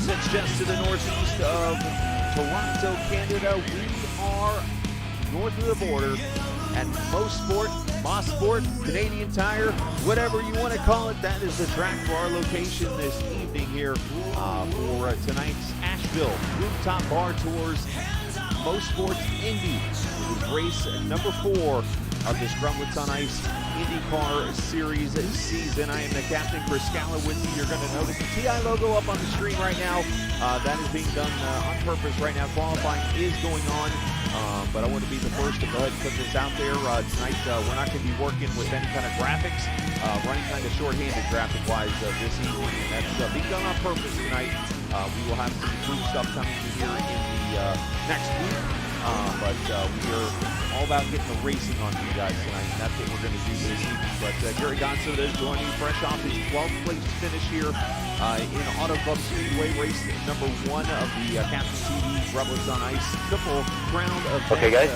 Massachusetts, just to the northeast of Toronto, Canada. We are north of the border, and Mosport, Canadian Tire, whatever you want to call it, that is the track for our location this evening here for tonight's Asheville Rooftop Bar Tours Mosport Indy. This is race number 4 of this Grublets on Ice IndyCar Series season. I am the captain, Chris Scala, with you. You're going to notice the TI logo up on the screen right now. That is being done on purpose right now. Qualifying is going on, but I want to be the first to go ahead and put this out there. Tonight, we're not going to be working with any kind of graphics, running kind of short-handed graphic-wise this evening, and that's being done on purpose tonight. We will have some improved stuff coming to here in the next week, but we are all about getting the racing on you guys tonight, and that's what we're going to do this evening. But Gary Gonzo is joining me fresh off his 12th place finish here in Auto Club Speedway, race number 1 of the Captain TV Grublets on Ice Triple Crown event. Okay guys,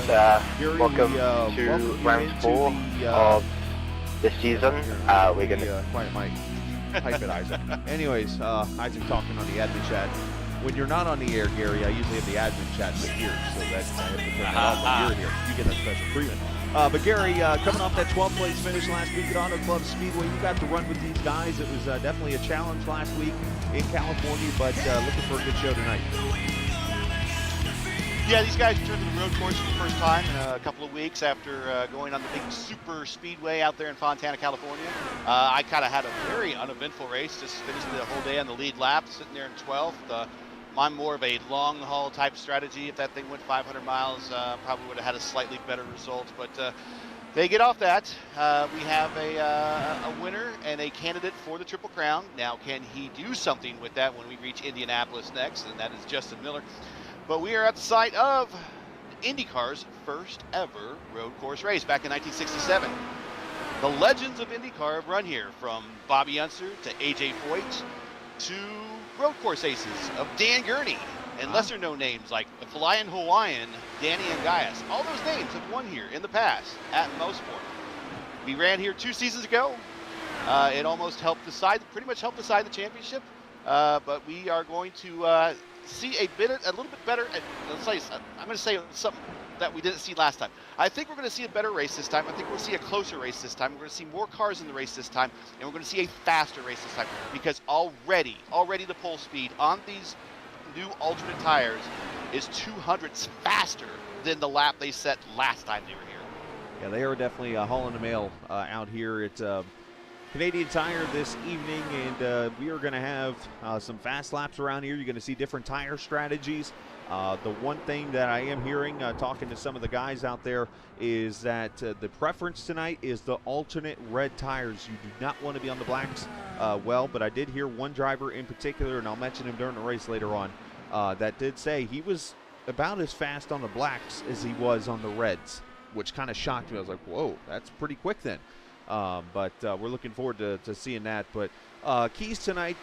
Gary, welcome to round 4 of the season. We're going to... quiet mic. Type it, Isaac. Anyways, Isaac talking on the admin chat. When you're not on the air, Gary, I usually have the admin chat here, so that's I have to turn that off when you're here. You get a special treatment. But Gary, coming off that 12th place finish last week at Auto Club Speedway, you got to run with these guys. It was definitely a challenge last week in California, but looking for a good show tonight. Yeah, these guys returned to the road course for the first time in a couple of weeks after going on the big super speedway out there in Fontana, California. I kind of had a very uneventful race, just finished the whole day on the lead lap, sitting there in 12th. I'm more of a long haul type strategy. If that thing went 500 miles, probably would have had a slightly better result, but they get off that. We have a winner and a candidate for the Triple Crown. Now, can he do something with that when we reach Indianapolis next? And that is Justin Miller. But we are at the site of IndyCar's first ever road course race back in 1967. The legends of IndyCar have run here, from Bobby Unser to A.J. Foyt to road course aces of Dan Gurney and lesser known names like the Flying Hawaiian, Danny Angias. All those names have won here in the past at Mosport. We ran here 2 seasons ago. It almost helped decide, pretty much helped decide the championship. But we are going to see a little bit better. I'm going to say something that we didn't see last time. I think we're going to see a better race this time. I think we're going to see a closer race this time. We're going to see more cars in the race this time, and we're going to see a faster race this time, because already the pole speed on these new alternate tires is 200ths faster than the lap they set last time they were here. Yeah, they are definitely hauling the mail out here at Canadian Tire this evening, and we are going to have some fast laps around here. You're going to see different tire strategies. The one thing that I am hearing, talking to some of the guys out there, is that the preference tonight is the alternate red tires. You do not want to be on the blacks. But I did hear one driver in particular, and I'll mention him during the race later on, that did say he was about as fast on the blacks as he was on the reds, which kind of shocked me. I was like, whoa, that's pretty quick then. But we're looking forward to seeing that. But keys tonight,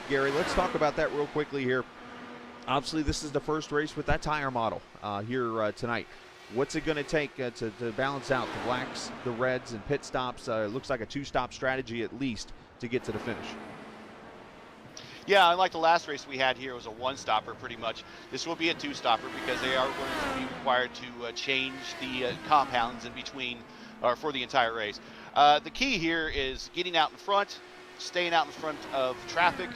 Gary, let's talk about that real quickly here. Obviously, this is the first race with that tire model here tonight. What's it going to take to balance out the blacks, the reds, and pit stops? It looks like a 2-stop strategy at least to get to the finish. Yeah, unlike the last race we had here, it was a 1-stopper pretty much. This will be a 2-stopper because they are going to be required to change the compounds in between, or for the entire race. The key here is getting out in front, staying out in front of traffic.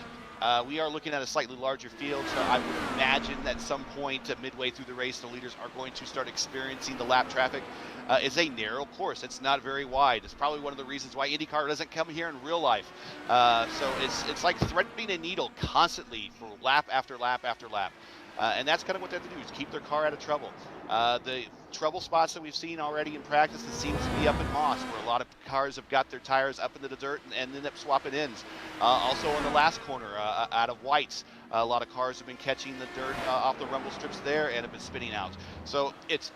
We are looking at a slightly larger field, so I would imagine that at some point midway through the race, the leaders are going to start experiencing the lap traffic. It's a narrow course. It's not very wide. It's probably one of the reasons why IndyCar doesn't come here in real life. So it's like threading a needle constantly for lap after lap after lap. And that's kind of what they have to do, is keep their car out of trouble. The trouble spots that we've seen already in practice, it seems to be up in Moss, where a lot of cars have got their tires up into the dirt and end up swapping ends. Also in the last corner out of White's, a lot of cars have been catching the dirt off the rumble strips there and have been spinning out. So it's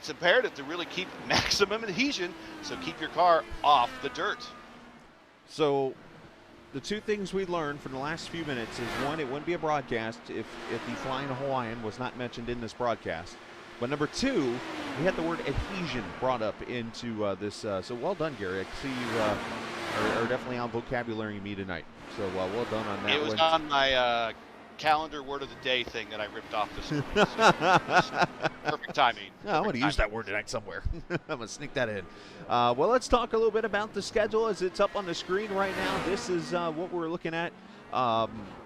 imperative to really keep maximum adhesion, so keep your car off the dirt. So the two things we learned from the last few minutes is, one, it wouldn't be a broadcast if the Flying Hawaiian was not mentioned in this broadcast. But number two, we had the word adhesion brought up into this. So well done, Gary. I can see you are definitely on vocabulary me tonight. So well done on that one. It was on my calendar word of the day thing that I ripped off this morning. So perfect timing. No, I'm going to use that word tonight somewhere. I'm going to sneak that in. Well, let's talk a little bit about the schedule as it's up on the screen right now. This is what we're looking at.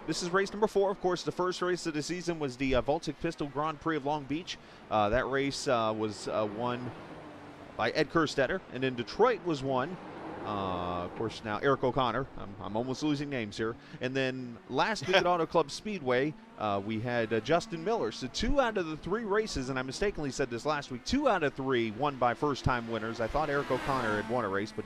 This is race number 4. Of course, the first race of the season was the Baltic Pistol Grand Prix of Long Beach. That race was won by Ed Kerstetter, and then Detroit was won. Of course, now Eric O'Connor. I'm almost losing names here. And then last week at Auto Club Speedway, we had Justin Miller. So 2 out of the 3 races, and I mistakenly said this last week, 2 out of 3 won by first-time winners. I thought Eric O'Connor had won a race, but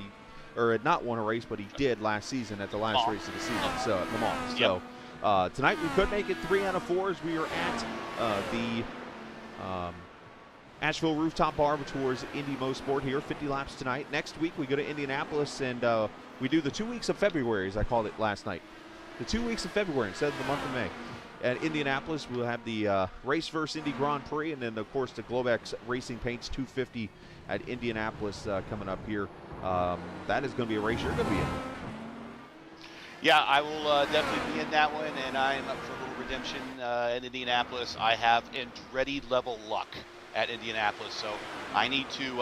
had not won a race, but he did last season at the last race of the season, so at Le Mans. Yep. So tonight we could make it 3 out of 4 as we are at the Asheville Rooftop Bar towards Indy Mosport here, 50 laps tonight. Next week we go to Indianapolis and we do the 2 weeks of February, as I called it last night. The 2 weeks of February instead of the month of May. At Indianapolis, we'll have the Race vs. Indy Grand Prix, and then, of course, the Globex Racing Paints 250 at Indianapolis coming up here. That is going to be a race you're going to be in. Yeah, I will definitely be in that one, and I am up for a little redemption in Indianapolis. I have Andretti level luck at Indianapolis, so I need to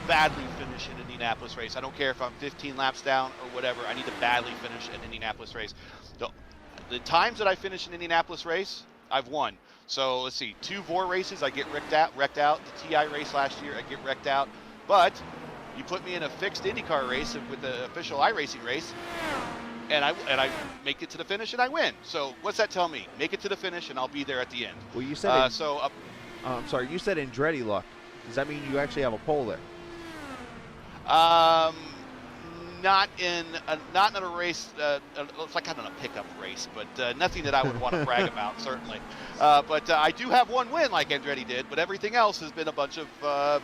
badly finish an Indianapolis race. I don't care if I'm 15 laps down or whatever. I need to badly finish an Indianapolis race. The times that I finish an Indianapolis race, I've won. So let's see, 2 VOR races, I get wrecked out. The TI race last year, I get wrecked out. But you put me in a fixed IndyCar race with the official iRacing race, and I make it to the finish and I win. So what's that tell me? Make it to the finish and I'll be there at the end. Well, you said I'm sorry, you said Andretti luck. Does that mean you actually have a pole there? Not in a race. It's like kind of a pickup race, but nothing that I would want to brag about, certainly. But I do have one win, like Andretti did. But everything else has been a bunch of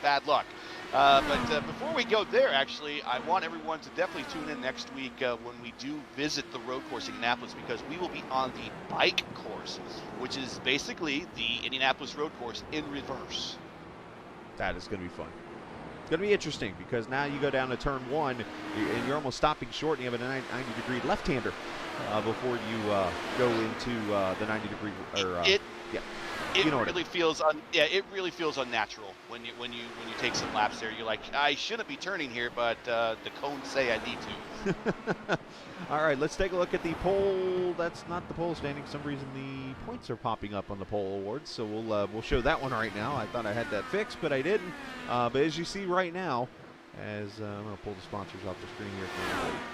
bad luck. But before we go there, actually, I want everyone to definitely tune in next week when we do visit the road course in Indianapolis, because we will be on the bike course, which is basically the Indianapolis road course in reverse. That is going to be fun. It's going to be interesting because now you go down to turn 1 and you're almost stopping short, and you have a 90-degree left-hander before you go into the 90-degree. It really feels unnatural when you take some laps there. You're like, I shouldn't be turning here, but the cones say I need to. All right, let's take a look at the poll. That's not the poll standing. For some reason, the points are popping up on the poll awards, so we'll show that one right now. I thought I had that fixed, but I didn't. But as you see right now, as I'm going to pull the sponsors off the screen here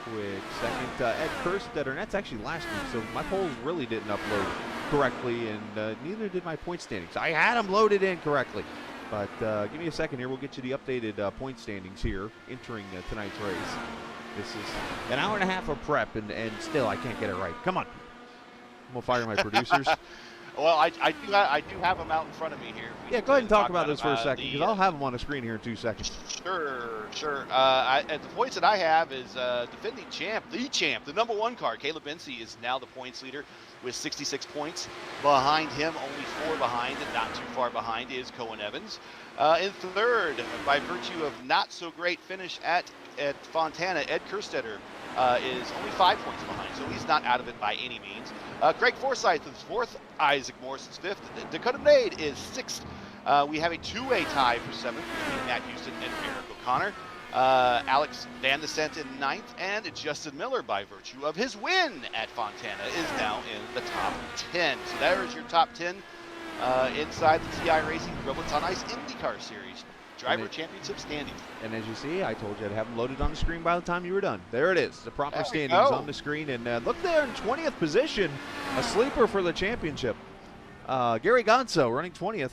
for a quick second. Ed Kerstetter, and that's actually last week, so my polls really didn't upload correctly, and neither did my point standings. I had them loaded in correctly. But give me a second here. We'll get you the updated point standings here entering tonight's race. This is an hour and a half of prep, and still I can't get it right. Come on. I'm going to fire my producers. Well, I do have them out in front of me here. Yeah, go ahead and talk about this for a second, because I'll have them on the screen here in 2 seconds. Sure. The points that I have is defending champ, the number 1 car, Caleb Bency, is now the points leader with 66 points. Behind him, only 4 behind, and not too far behind, is Cohen Evans. In third, by virtue of not so great finish at Fontana, Ed Kerstetter is only 5 points behind, so he's not out of it by any means. Greg Forsyth is 4th, Isaac Morris is 5th, Dakota Nade is 6th. We have a 2-way tie for 7th between Matt Houston and Eric O'Connor. Alex Van Descent in 9th, and Justin Miller, by virtue of his win at Fontana, is now in the top 10. So there's your top 10 inside the TI Racing Grublets on Ice IndyCar Series Driver Championship standings. And as you see, I told you I'd have them loaded on the screen by the time you were done. There it is, the proper standings on the screen. And look there in 20th position, a sleeper for the championship. Gary Gonzo running 20th.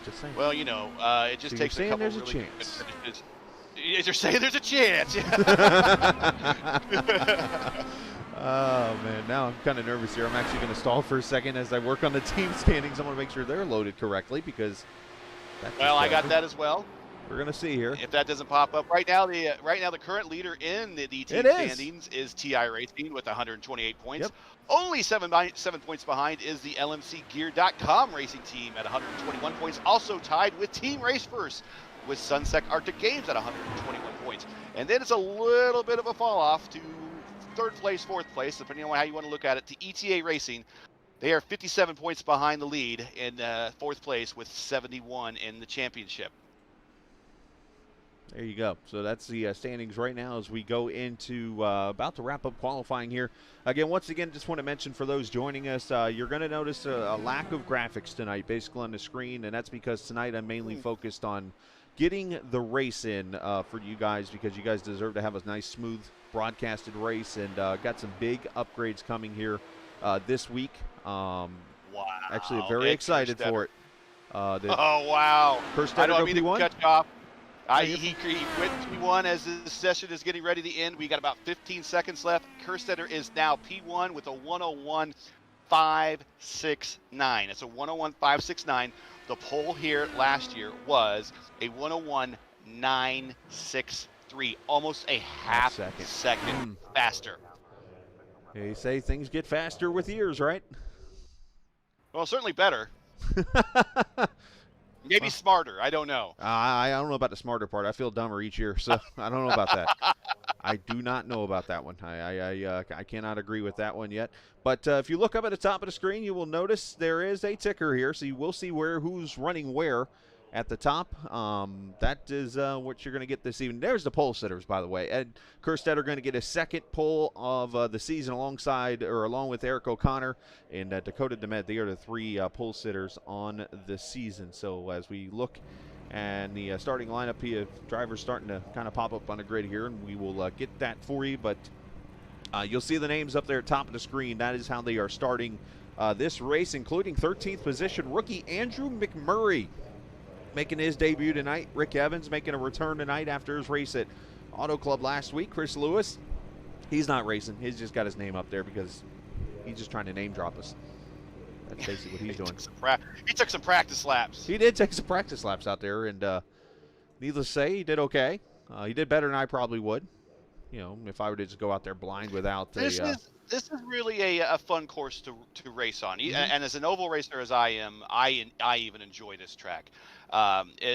Just saying. Well, it just takes a couple there's really a chance. good finishes. You're saying there's a chance. Oh, man, now I'm kind of nervous here. I'm actually going to stall for a second as I work on the team standings. I want to make sure they're loaded correctly because I got that as well. We're going to see here. If that doesn't pop up. Right now, the current leader in the team standings is TI Racing with 128 points. Yep. Only 7 points behind is the LMCgear.com racing team at 121 points. Also tied with Team Race First with Sunsec Arctic Games at 121 points. And then it's a little bit of a fall off to third place, fourth place, depending on how you want to look at it, to ETA Racing. They are 57 points behind the lead in fourth place with 71 in the championship. There you go. So that's the standings right now as we go into about to wrap up qualifying here. Again, once again, just want to mention for those joining us, you're going to notice a lack of graphics tonight, basically on the screen, and that's because tonight I'm mainly focused on getting the race in for you guys, because you guys deserve to have a nice, smooth broadcasted race, and got some big upgrades coming here this week. Wow. Actually, I'm very excited for it. Oh, wow. I don't mean to cut you off. He went P1 as this session is getting ready to end. We got about 15 seconds left. Kerstetter is now P1 with a 101.569. It's a 101.569. The pole here last year was a 101.963, almost a half second faster. They say things get faster with years, right? Well, certainly better. Maybe smarter. I don't know. I don't know about the smarter part. I feel dumber each year, so I don't know about that. I do not know about that one. I cannot agree with that one yet. But if you look up at the top of the screen, you will notice there is a ticker here, so you will see who's running where at the top. That is what you're going to get this evening. There's the pole sitters, by the way. Ed Kerstetter going to get a second pole of the season along with Eric O'Connor and Dakota DeMed. They are the three pole sitters on the season. So as we look and the starting lineup here, drivers starting to kind of pop up on the grid here, and we will get that for you. But you'll see the names up there at top of the screen. That is how they are starting this race, including 13th position rookie Andrew McMurray making his debut tonight. Rick Evans making a return tonight after his race at Auto Club last week. Chris Lewis, he's not racing. He's just got his name up there because he's just trying to name drop us. That's basically what he's doing. He took some practice laps. He did take some practice laps out there, and needless to say, he did okay. He did better than I probably would. You know, if I were to just go out there blind without this is really a fun course to race on. And as an oval racer as I am, I even enjoy this track.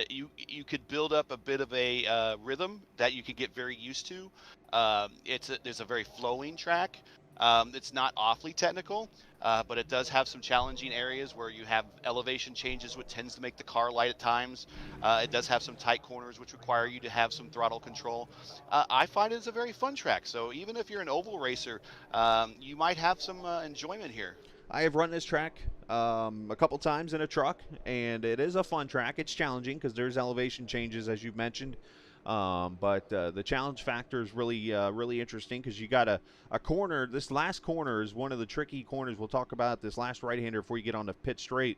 You could build up a bit of a rhythm that you could get very used to. There's a very flowing track. It's not awfully technical, but it does have some challenging areas where you have elevation changes, which tends to make the car light at times. It does have some tight corners, which require you to have some throttle control. I find it's a very fun track. So even if you're an oval racer, you might have some enjoyment here. I have run this track a couple times in a truck, and it is a fun track. It's challenging because there's elevation changes, as you've mentioned. But the challenge factor is really interesting because you got a corner. This last corner is one of the tricky corners. We'll talk about this last right-hander before you get on the pit straight.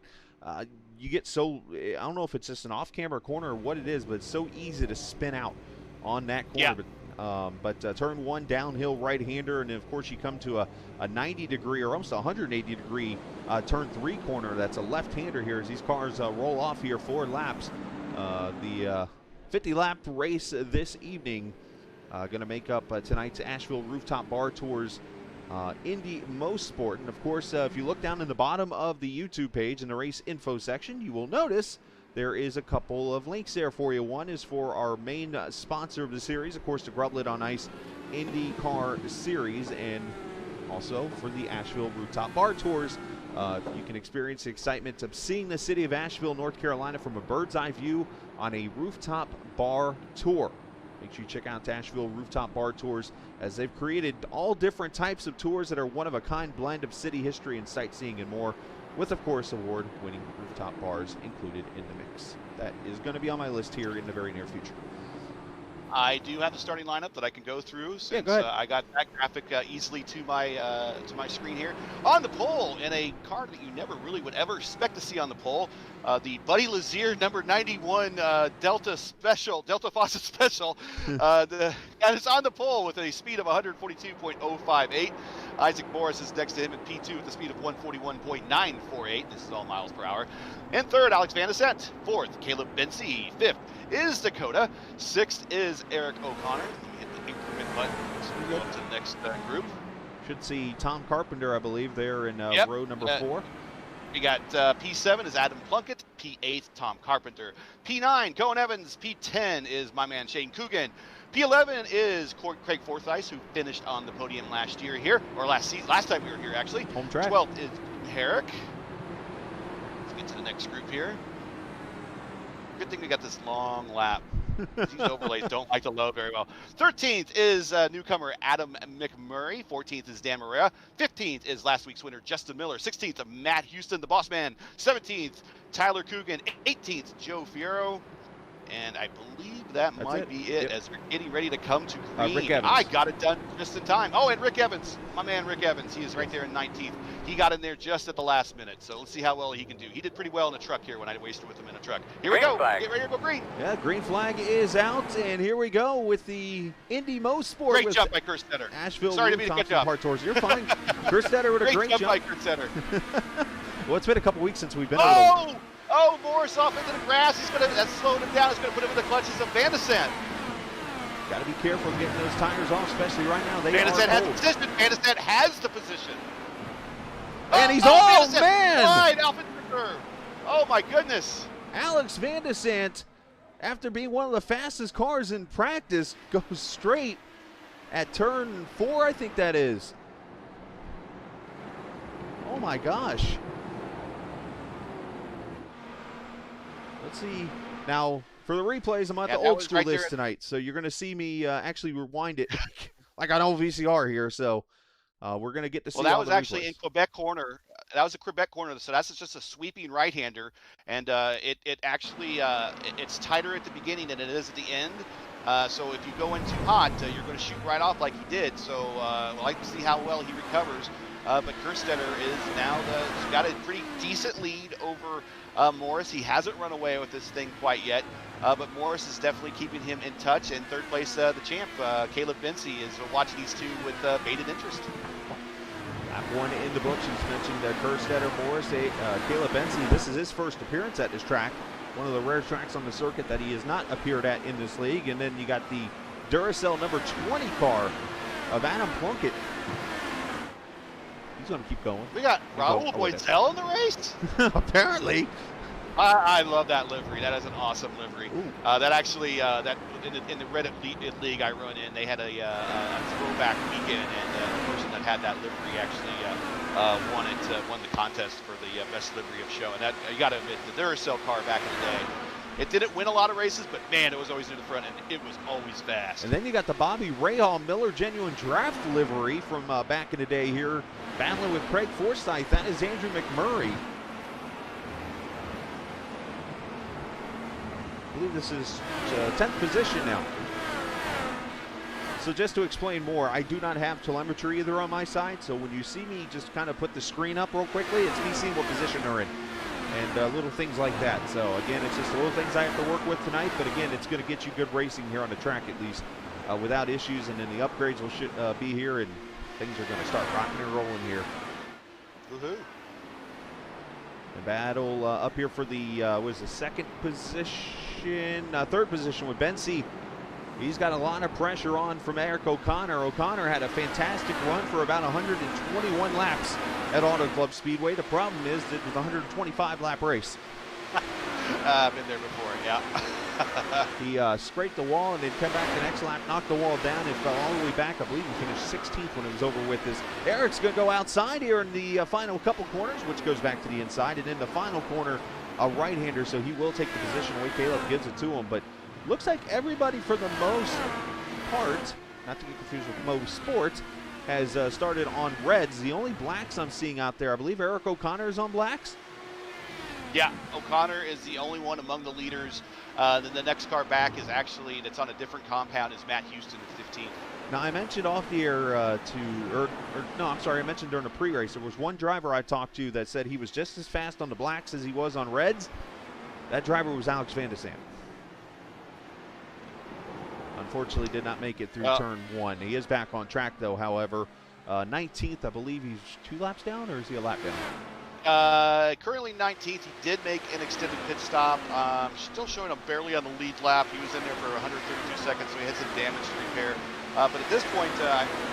You get I don't know if it's just an off-camera corner or what it is, but it's so easy to spin out on that corner. Yeah. But turn one, downhill right-hander, and then of course you come to a 90-degree or almost 180-degree turn three corner. That's a left-hander here as these cars roll off here 4 laps. The 50-lap race this evening going to make up tonight's Asheville Rooftop Bar Tours Indy Mosport. And of course, if you look down in the bottom of the YouTube page in the race info section, you will notice there is a couple of links there for you. One is for our main sponsor of the series, of course, the Grublet on Ice Indy Car Series, and also for the Asheville Rooftop Bar Tours. You can experience the excitement of seeing the city of Asheville, North Carolina from a bird's eye view on a rooftop bar tour. Make sure you check out Asheville Rooftop Bar Tours as they've created all different types of tours that are one-of-a-kind blend of city history and sightseeing and more, with, of course, award-winning rooftop bars included in the mix. That is going to be on my list here in the very near future. I do have the starting lineup that I can go through since go ahead. I got that graphic easily to my screen here. On the pole, in a car that you never really would ever expect to see on the pole, the Buddy Lazier number 91 Delta Faucet Special, and it's on the pole with a speed of 142.058. Isaac Morris is next to him at P2 with a speed of 141.948. This is all miles per hour. And third, Alex Van Ascent. Fourth, Caleb Bensey. Fifth is Dakota. Sixth is Eric O'Connor. You hit the increment button to go up to the next group. Should see Tom Carpenter, I believe, there in row number 4. We got P7 is Adam Plunkett. P8, Tom Carpenter. P9, Cohen Evans. P10 is my man Shane Coogan. P11 is Craig Forsyth, who finished on the podium last year here, or last time we were here actually. Home track. 12th is Herrick. Let's get to the next group here. Good thing we got this long lap. These overlays don't like to load very well. 13th is newcomer Adam McMurray. 14th is Dan Morea. 15th is last week's winner Justin Miller. 16th, Matt Houston, the boss man. 17th, Tyler Coogan. 18th, Joe Fierro. And I believe that might be it as we're getting ready to come to green. Rick Evans. I got it done just in time. Oh, and Rick Evans, my man Rick Evans. He is right there in 19th. He got in there just at the last minute. So let's see how well he can do. He did pretty well in a truck here when I wasted with him in a truck. Here we go. Get ready to go green. Yeah, green flag is out, and here we go with the Indy Mosport. Great jump by Kerstetter. Asheville. Sorry to be to get you off. You're fine. Kerstetter with a great jump. By Kerstetter. Well, it's been a couple weeks since we've been. Oh, Morris off into the grass. That's slowing him down. He's going to put him in the clutches of Van de Sant. Got to be careful getting those tires off, especially right now. Van de Sant has the position. Van de Sant has the position. And he's man! Right off into the curve. Oh my goodness. Alex Van de Sant, after being one of the fastest cars in practice, goes straight at turn 4, I think that is. Oh my gosh. Let's see. Now, for the replays, I'm at the old school list tonight, so you're going to see me actually rewind it like on old VCR here. So we're going to get to see. Well, that was actually in Quebec corner. That was a Quebec corner, so that's just a sweeping right-hander, and it actually it's tighter at the beginning than it is at the end. So if you go in too hot, you're going to shoot right off like he did. So we'll like to see how well he recovers. But Kerstetter is now he's got a pretty decent lead over Morris. He hasn't run away with this thing quite yet, but Morris is definitely keeping him in touch. And third place, the champ, Caleb Bency, is watching these two with bated interest. Lap 1 in the books. She's mentioned Kerstetter, Morris, Caleb Bency. This is his first appearance at this track. One of the rare tracks on the circuit that he has not appeared at in this league. And then you got the Duracell number 20 car of Adam Plunkett. He's going to keep going. We got Raul Boydell in the race? Apparently. I love that livery. That is an awesome livery. That actually, that in the Reddit league I run in, they had a throwback weekend, and the person that had that livery actually won the contest for the best livery of show. And that, you got to admit, the Duracell car back in the day, it didn't win a lot of races, but man, it was always in the front, and it was always fast. And then you got the Bobby Rahal Miller Genuine Draft livery from back in the day here, battling with Craig Forsyth. That is Andrew McMurray. I believe this is 10th position now. So just to explain more, I do not have telemetry either on my side, so when you see me just kind of put the screen up real quickly, it's me seeing what position they're in. And little things like that. So again, it's just little things I have to work with tonight, but again, it's going to get you good racing here on the track at least without issues, and then the upgrades will be here, and things are going to start rocking and rolling here. Woohoo. The battle up here for the second position, third position with Bency. He's got a lot of pressure on from Eric O'Connor. O'Connor had a fantastic run for about 121 laps at Auto Club Speedway. The problem is that it was a 125-lap race. I've been there before, yeah. He scraped the wall and then come back the next lap, knocked the wall down, and fell all the way back. I believe he finished 16th when it was over with this. Eric's going to go outside here in the final couple corners, which goes back to the inside. And in the final corner, a right-hander, so he will take the position away. Caleb gives it to him, but looks like everybody for the most part, not to get confused with Mosport, has started on reds. The only blacks I'm seeing out there, I believe Eric O'Connor is on blacks. Yeah, O'Connor is the only one among the leaders. Then the next car back is actually, that's on a different compound, is Matt Houston at 15th. Now, I mentioned off the air I mentioned during the pre-race, there was one driver I talked to that said he was just as fast on the blacks as he was on reds. That driver was Alex Van de Sant. Unfortunately, did not make it through turn 1. He is back on track, though, however. 19th, I believe he's 2 laps down, or is he a lap down? Currently 19th. He did make an extended pit stop. Still showing him barely on the lead lap. He was in there for 132 seconds, so he had some damage to repair. But at this point,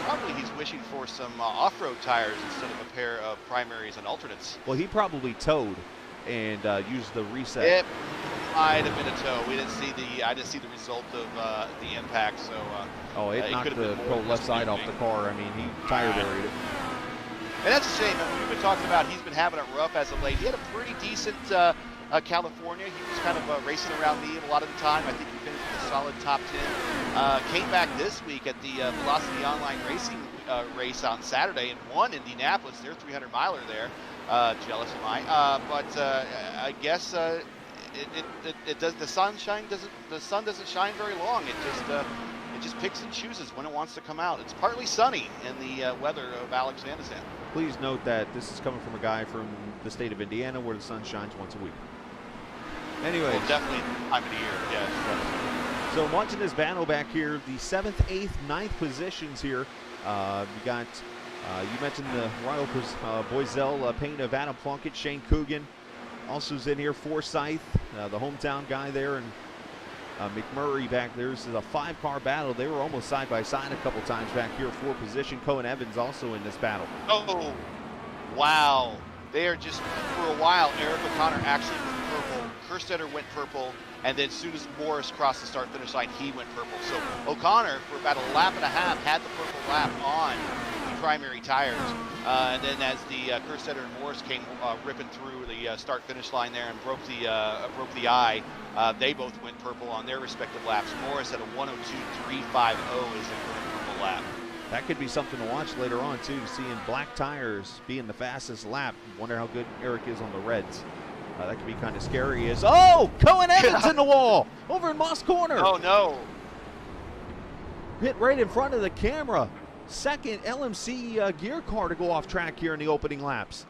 probably he's wishing for some off-road tires instead of a pair of primaries and alternates. Well, he probably towed and used the reset. might have been a toe. We didn't see I didn't see the result of the impact. So. It knocked the whole left side off the car. I mean, he tire buried it. And that's a shame. I mean, we've been talking about he's been having it rough as of late. He had a pretty decent California. He was kind of racing around me a lot of the time. I think he finished with a solid top 10. Came back this week at the Velocity Online Racing race on Saturday and won Indianapolis. Their 300-miler there. Jealous of mine. But I guess it does. The sun doesn't shine very long. It just picks and chooses when it wants to come out. It's partly sunny in the weather of Alex Van de Zandt. Please note that this is coming from a guy from the state of Indiana where the sun shines once a week. Anyway. Well, definitely time of the year, yeah. So watching this battle back here, the 7th, 8th, 9th positions here. You got, you mentioned the Royal Boiselle paint of Adam Plunkett, Shane Coogan. Also is in here, Forsyth, the hometown guy there, and McMurray back there. This is a 5-car battle. They were almost side by side a couple times back here. 4 position. Cohen Evans also in this battle. Oh, wow. They are just, for a while, Eric O'Connor actually went purple. Kerstetter went purple. And then as soon as Morris crossed the start-finish line, he went purple. So O'Connor, for about a lap and a half, had the purple lap on the primary tires. And then as the Kerstetter and Morris came ripping through the start-finish line there and broke the eye, they both went purple on their respective laps. Morris at a 1:02.350 is a purple lap. That could be something to watch later on, too, seeing black tires being the fastest lap. Wonder how good Eric is on the reds. That could be kind of scary. Cohen Evans in the wall over in Moss Corner. Oh, no. Hit right in front of the camera. Second LMC gear car to go off track here in the opening laps.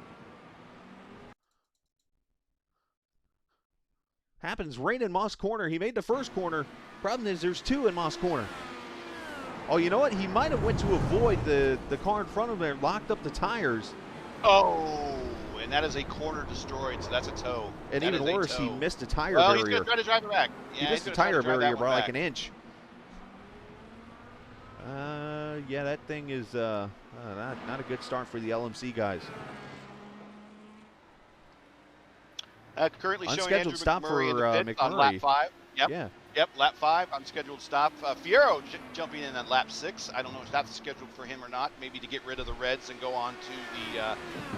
Happens right in Moss Corner. He made the first corner. Problem is there's 2 in Moss Corner. Oh, you know what? He might have went to avoid the car in front of him there, locked up the tires. Oh, and that is a corner destroyed, so that's a tow. And that even worse, he missed a tire barrier. barrier. He's going to try to drive it back. Yeah, he missed the tire barrier by like an inch. Yeah, that thing is not a good start for the LMC guys. Currently showing Unscheduled Andrew stop McMurray for in the pits on lap 5. Yep. Yeah. Yep, lap 5, unscheduled stop. Fierro jumping in at lap 6. I don't know if that's scheduled for him or not. Maybe to get rid of the reds and go on to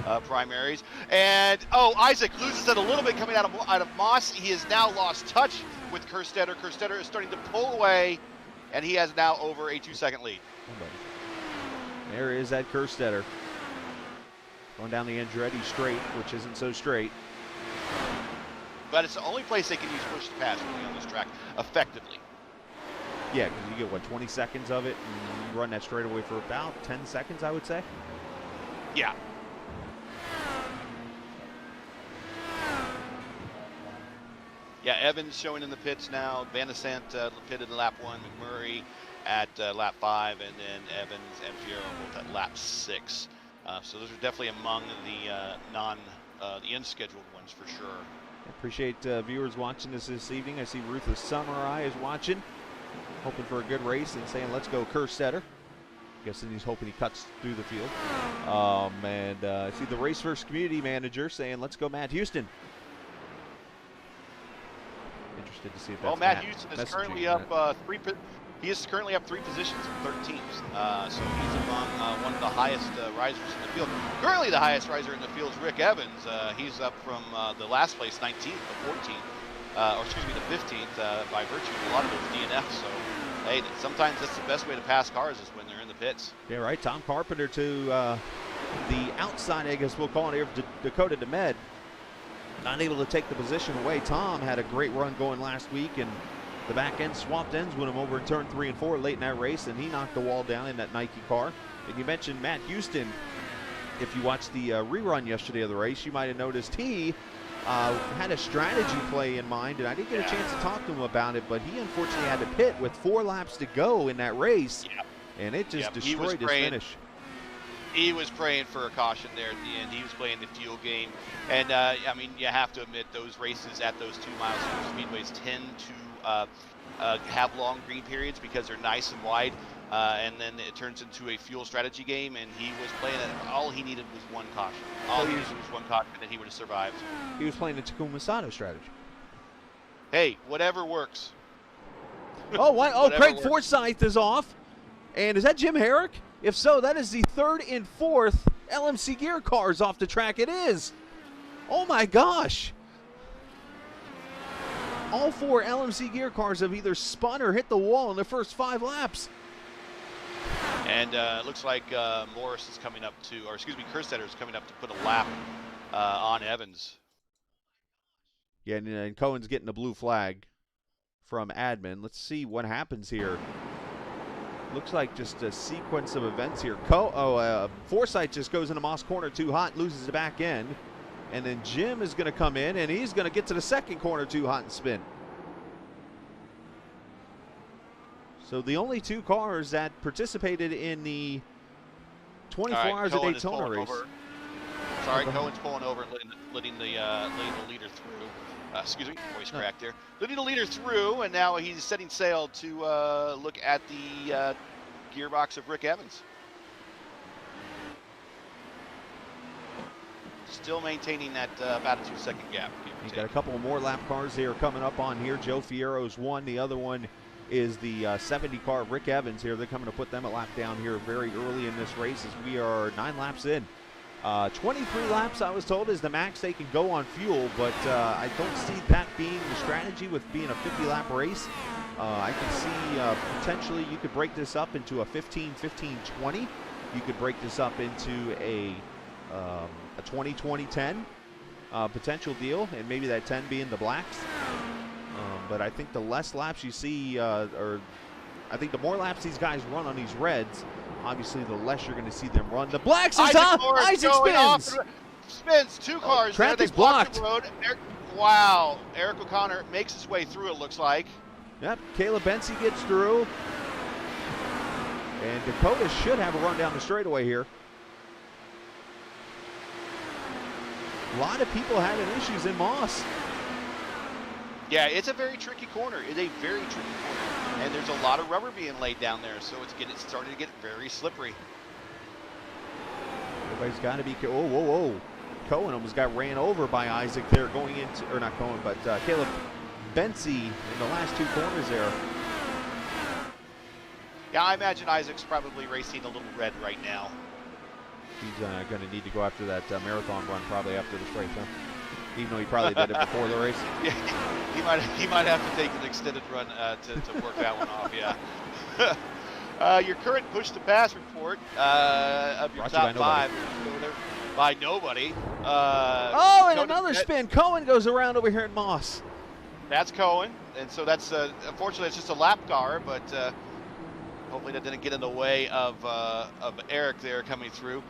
the primaries. And Isaac loses it a little bit coming out of Moss. He has now lost touch with Kerstetter. Kerstetter is starting to pull away, and he has now over a 2-second lead. There is that Kerstetter going down the Andretti straight, which isn't so straight. But it's the only place they can use push to pass really on this track effectively. Yeah, because you get, what, 20 seconds of it, and you run that straightaway for about 10 seconds, I would say. Yeah. Yeah, Evans showing in the pits now. Van de Zandt pitted in lap 1, McMurray at lap 5, and then Evans and Fierro both at lap 6. So those are definitely among the the unscheduled ones for sure. Appreciate viewers watching this evening. I see Ruthless Samurai is watching, hoping for a good race and saying, let's go Kerstetter. Guessing he's hoping he cuts through the field. And I see the Race First community manager saying, let's go Matt Houston. Interested to see if that's Matt Houston is currently up He is currently up 3 positions in 13th. So he's among one of the highest risers in the field. Currently the highest riser in the field is Rick Evans. He's up from the last place, 19th to 14th, or excuse me, the 15th by virtue of a lot of those DNFs. So, hey, sometimes that's the best way to pass cars is when they're in the pits. Yeah, right. Tom Carpenter to the outside, I guess we'll call it here, Dakota DeMed. Not able to take the position away. Tom had a great run going last week, and the back end swapped ends with him over in turn 3 and 4 late in that race, and he knocked the wall down in that Nike car. And you mentioned Matt Houston. If you watched the rerun yesterday of the race, you might have noticed he had a strategy play in mind, and I didn't get a chance to talk to him about it, but he unfortunately had to pit with 4 laps to go in that race, and it just destroyed his finish. He was praying for a caution there at the end. He was playing the fuel game. And, I mean, you have to admit those races at those 2-mile super speedways tend to have long green periods because they're nice and wide. And then it turns into a fuel strategy game, and he was playing it. All he needed was 1 caution. All he needed was 1 caution, and he would have survived. He was playing the Takuma Sato strategy. Hey, whatever works. Oh, what? Oh, Whatever Craig works. Forsyth is off. And is that Jim Herrick? If so, that is the third and fourth LMC gear cars off the track. It is. Oh, my gosh. All 4 LMC gear cars have either spun or hit the wall in the first 5 laps. And it looks like Morris is coming up to, or excuse me, Kerstetter is coming up to put a lap on Evans. Yeah, and Cohen's getting a blue flag from admin. Let's see what happens here. Looks like just a sequence of events here. Forsyth just goes into Moss corner too hot, loses the back end. And then Jim is going to come in, and he's going to get to the second corner too hot and spin. So the only 2 cars that participated in the 24 Hours of Daytona race. Sorry, Cohen's pulling over and letting the leader through. Excuse me, voice crack there. Letting the leader through, and now he's setting sail to look at the gearbox of Rick Evans. Still maintaining that about a 2-second gap. He's got a couple more lap cars here coming up on here. Joe Fierro's one. The other one is the 70 car, Rick Evans here. They're coming to put them a lap down here very early in this race as we are 9 laps in. 23 laps, I was told, is the max they can go on fuel, but I don't see that being the strategy with being a 50-lap race. I can see potentially you could break this up into a 15-15-20. You could break this up into a 20-20-10 potential deal, and maybe that 10 being the blacks. But I think the less laps you see, or I think the more laps these guys run on these reds, obviously the less you're going to see them run. The blacks is up. Isaac spins. Spins 2 cars track there. is blocked. The road. Wow. Eric O'Connor makes his way through, it looks like. Yep, Caleb Bensey gets through. And Dakota should have a run down the straightaway here. A lot of people having issues in Moss. Yeah, it's a very tricky corner. It's a very tricky corner. And there's a lot of rubber being laid down there, so it's starting to get very slippery. Everybody's got to be, oh, whoa, whoa. Cohen almost got ran over by Isaac there going into, or not Cohen, but Caleb Bensey in the last 2 corners there. Yeah, I imagine Isaac's probably racing a little red right now. He's going to need to go after that marathon run probably after this race, huh? Even though he probably did it before the race. Yeah, he might have to take an extended run to work that one off, yeah. Your current push-to-pass report of your top 5 by nobody. And another spin. Cohen goes around over here in Moss. That's Cohen, and so that's unfortunately it's just a lap car, but hopefully that didn't get in the way of Eric there coming through.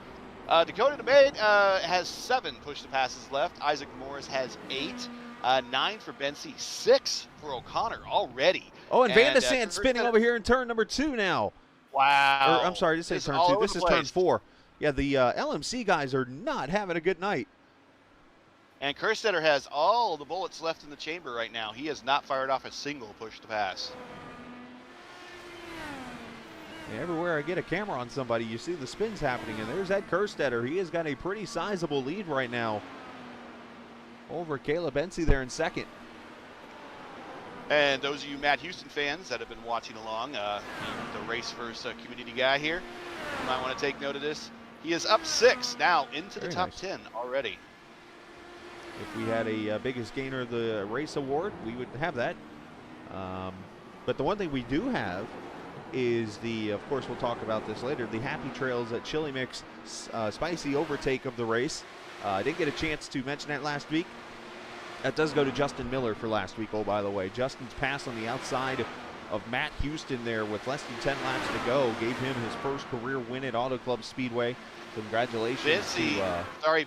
Dakota DeMay has 7 push-to-passes left. Isaac Morris has 8. 9 for Bensey, 6 for O'Connor already. Oh, and Van de Sand spinning over here in turn number 2 now. Wow. I'm sorry, this is turn 2. This is turn 4. Yeah, the LMC guys are not having a good night. And Kerstetter has all the bullets left in the chamber right now. He has not fired off a single push-to-pass. Everywhere I get a camera on somebody, you see the spins happening, and there's Ed Kerstetter. He has got a pretty sizable lead right now over Caleb Bensey there in second. And those of you Matt Houston fans that have been watching along, the race versus community guy here, you might want to take note of this. He is up 6 now into the top 10 already. If we had a biggest gainer of the race award, we would have that. But the one thing we do have is of course we'll talk about this later, the Happy Trails at Chili Mix spicy overtake of the race. I didn't get a chance to mention that last week. That does go to Justin Miller for last week, oh, by the way. Justin's pass on the outside of Matt Houston there with less than 10 laps to go gave him his first career win at Auto Club Speedway. Congratulations.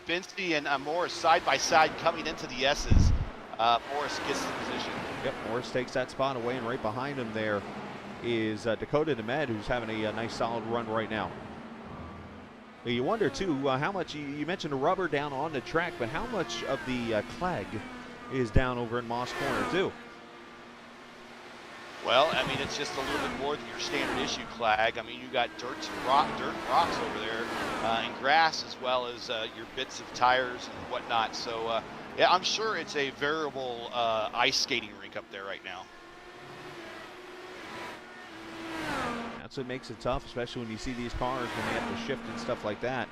Bensey and Morris side by side coming into the S's. Morris gets the position. Yep, Morris takes that spot away, and right behind him there is Dakota DeMed, who's having a nice solid run right now. You wonder too how much, you mentioned the rubber down on the track, but how much of the clag is down over in Moss Corner too? Well, I mean, it's just a little bit more than your standard issue clag. I mean, you got dirt and rocks over there, and grass, as well as your bits of tires and whatnot. So, yeah, I'm sure it's a variable ice skating rink up there right now. That's what makes it tough, especially when you see these cars when they have to shift and stuff like that.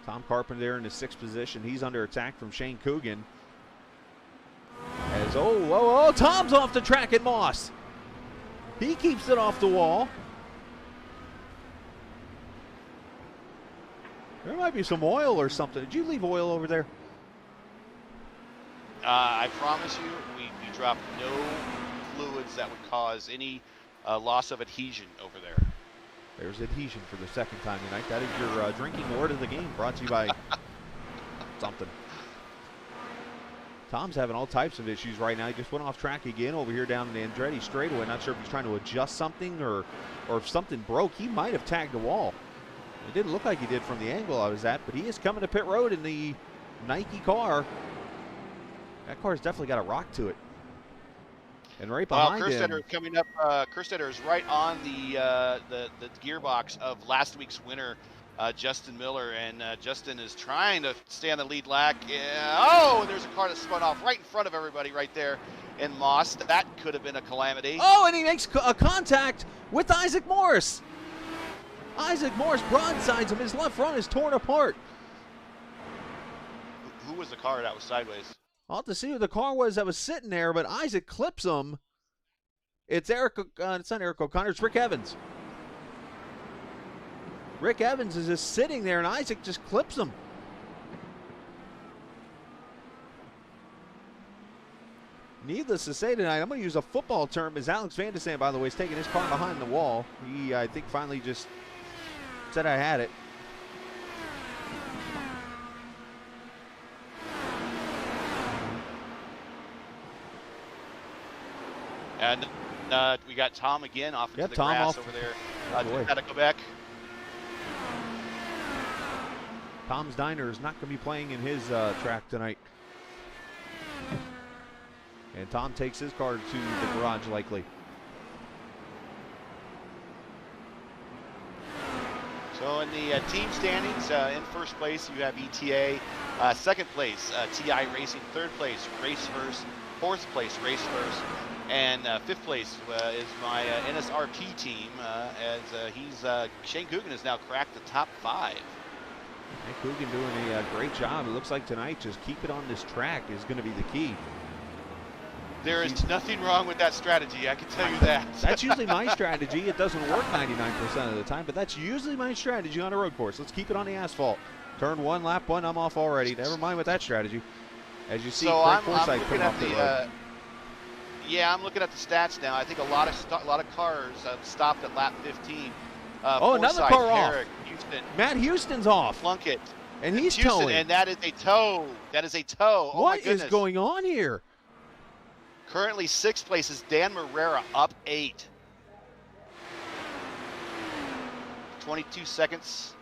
Tom Carpenter there in the 6th position. He's under attack from Shane Coogan. As, oh, Tom's off the track at Moss. He keeps it off the wall. There might be some oil or something. Did you leave oil over there? I promise you, we dropped no fluids that would cause any loss of adhesion over there. There's adhesion for the 2nd time tonight. That is your drinking word of the game, brought to you by something. Tom's having all types of issues right now. He just went off track again over here down the Andretti straightaway. Not sure if he's trying to adjust something or if something broke. He might have tagged a wall. It didn't look like he did from the angle I was at, but he is coming to pit road in the Nike car. That car's definitely got a rock to it. And right behind him, Kerstetter coming up. Kerstetter is right on the gearbox of last week's winner, Justin Miller, and Justin is trying to stay on the lead lap. Yeah. There's a car that spun off right in front of everybody right there in Moss. That could have been a calamity. Oh, and he makes a contact with Isaac Morris. Isaac Morris broadsides him. His left front is torn apart. Who was the car that was sideways? I'll have to see who the car was that was sitting there, but Isaac clips him. It's it's not Eric O'Connor, it's Rick Evans. Rick Evans is just sitting there, and Isaac just clips him. Needless to say tonight, I'm going to use a football term, as Alex Van de Sande, by the way, is taking his car behind the wall. He, I think, finally just said I had it. And we got Tom again off into the Tom grass off. over there. Boy. Out of Quebec. Tom's Diner is not going to be playing in his track tonight. And Tom takes his car to the garage likely. So in the team standings, in first place you have ETA, second place TI Racing, third place Race First, fourth place Race First, and fifth place is my NSRP team, as Shane Coogan has now cracked the top 5. Shane Coogan doing a great job. It looks like tonight just keep it on this track is going to be the key. There is nothing wrong with that strategy, I can tell you that. That's usually my strategy. It doesn't work 99% of the time, but that's usually my strategy on a road course. Let's keep it on the asphalt. Turn 1, lap 1, I'm off already. Never mind with that strategy. As you see, so Craig I'm Forsythe looking coming at off the the road. yeah, I'm looking at the stats now. I think a lot of cars stopped at lap 15. Another Forsythe, car off. Herrick, Houston, Matt Houston's off. Plunkett, And he's Houston, towing. and that is a tow. That is a tow. Oh What my goodness. is going on here? Currently 6th place is Dan Morera, up 8. 22 seconds.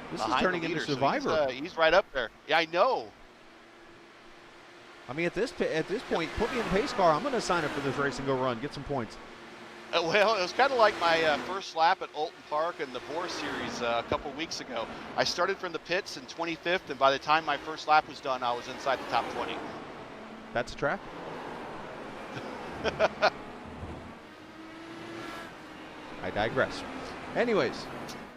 This is behind turning the into leader, so Survivor. he's right up there. Yeah, I know. I mean, at this point, put me in a pace car. I'm going to sign up for this race and go run, get some points. Well, it was kind of like my first lap at Alton Park in the Boar Series a couple weeks ago. I started from the pits in 25th, and by the time my first lap was done, I was inside the top 20. That's a track? I digress. Anyways,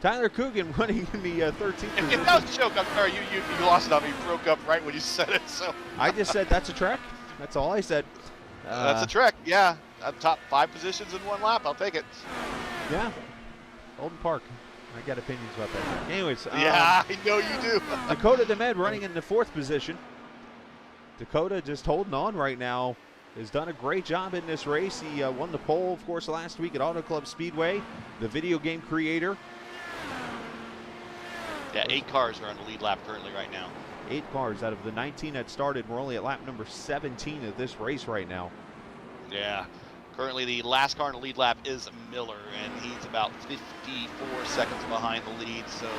Tyler Coogan running in the 13th position. If that was a joke, I'm sorry, you lost it on me. You broke up right when you said it. So I just said that's a track. That's all I said. that's a trek, yeah. Top 5 positions in 1 lap. I'll take it. Yeah. Alton Park. I got opinions about that. Anyways. Yeah, I know you do. Dakota DeMed running in the 4th position. Dakota just holding on right now. Has done a great job in this race. He won the pole, of course, last week at Auto Club Speedway. The video game creator. Yeah, 8 cars are on the lead lap currently right now. 8 cars out of the 19 that started. We're only at lap number 17 of this race right now. Yeah. Currently, the last car in the lead lap is Miller, and he's about 54 seconds behind the lead. So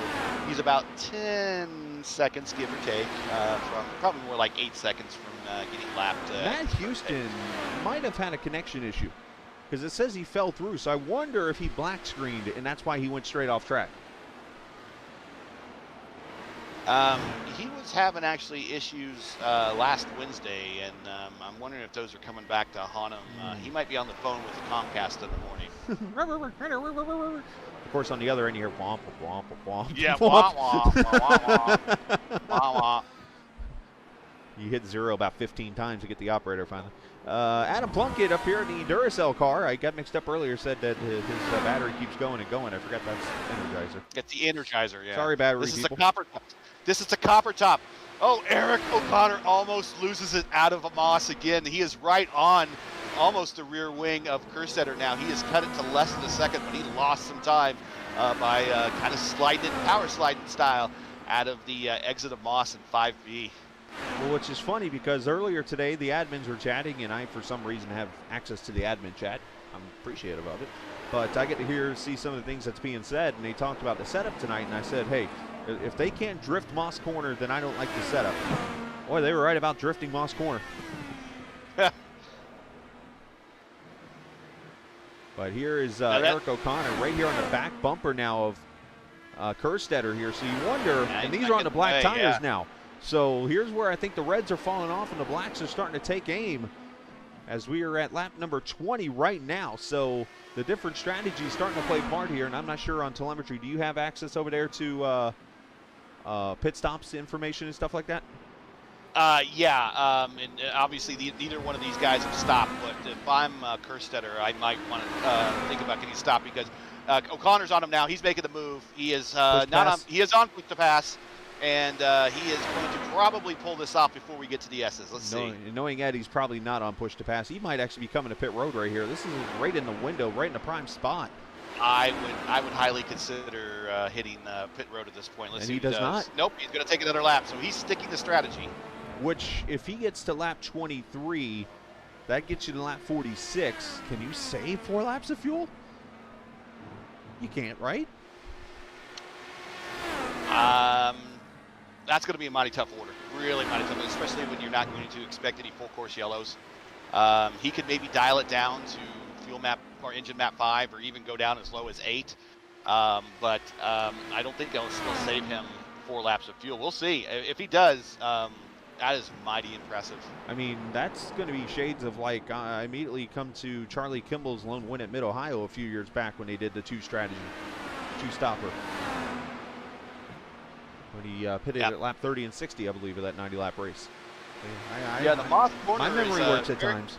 he's about 10 seconds, give or take, from probably more like 8 seconds from getting lapped. Matt Houston might have had a connection issue because it says he fell through. So I wonder if he black screened and that's why he went straight off track. He was having actually issues last Wednesday, and I'm wondering if those are coming back to haunt him. He might be on the phone with the Comcast in the morning. Of course, on the other end, you hear womp, womp, womp. Yeah, womp, womp, womp, womp, womp, womp. You hit 0 about 15 times to get the operator finally. Adam Plunkett up here in the Duracell car. I got mixed up earlier, said that his battery keeps going and going. I forgot that's Energizer. It's the Energizer, yeah. Sorry, battery This is people. a copper top. This is a copper top. Oh, Eric O'Connor almost loses it out of Moss again. He is right on almost the rear wing of Kerstetter now. He has cut it to less than a second, but he lost some time by kind of sliding it, power sliding style out of the exit of Moss in 5B. Well, which is funny because earlier today the admins were chatting, and I, for some reason, have access to the admin chat. I'm appreciative of it. But I get to see some of the things that's being said, and they talked about the setup tonight, and I said, hey, if they can't drift Moss Corner, then I don't like the setup. Boy, they were right about drifting Moss Corner. But here is Eric O'Connor right here on the back bumper now of Kerstetter here. So you wonder, and these are on the black tires now. So here's where I think the reds are falling off and the blacks are starting to take aim as we are at lap number 20 right now. So the different strategies starting to play part here, and I'm not sure on telemetry. Do you have access over there to pit stops information and stuff like that? Yeah, and obviously neither one of these guys have stopped, but if I'm Kerstetter, I might want to think about getting stopped because O'Connor's on him now. He's making the move. He is he is on push to pass. And he is going to probably pull this off before we get to the S's. Let's see. Knowing Ed, he's probably not on push to pass. He might actually be coming to pit road right here. This is right in the window, right in the prime spot. I would highly consider hitting pit road at this point. Let's see he does not. Nope, he's going to take another lap. So he's sticking to strategy. Which, if he gets to lap 23, that gets you to lap 46. Can you save 4 laps of fuel? You can't, right? That's going to be a mighty tough order. Really mighty tough, especially when you're not going to expect any full course yellows. He could maybe dial it down to fuel map or engine map 5 or even go down as low as 8. But I don't think they'll still save him 4 laps of fuel. We'll see. If he does, that is mighty impressive. I mean, that's going to be shades of like I immediately come to Charlie Kimball's lone win at Mid-Ohio a few years back when they did the two-stopper. When he pitted at lap 30 and 60, I believe, of that 90-lap race. The Moss Corner. My memory works at times.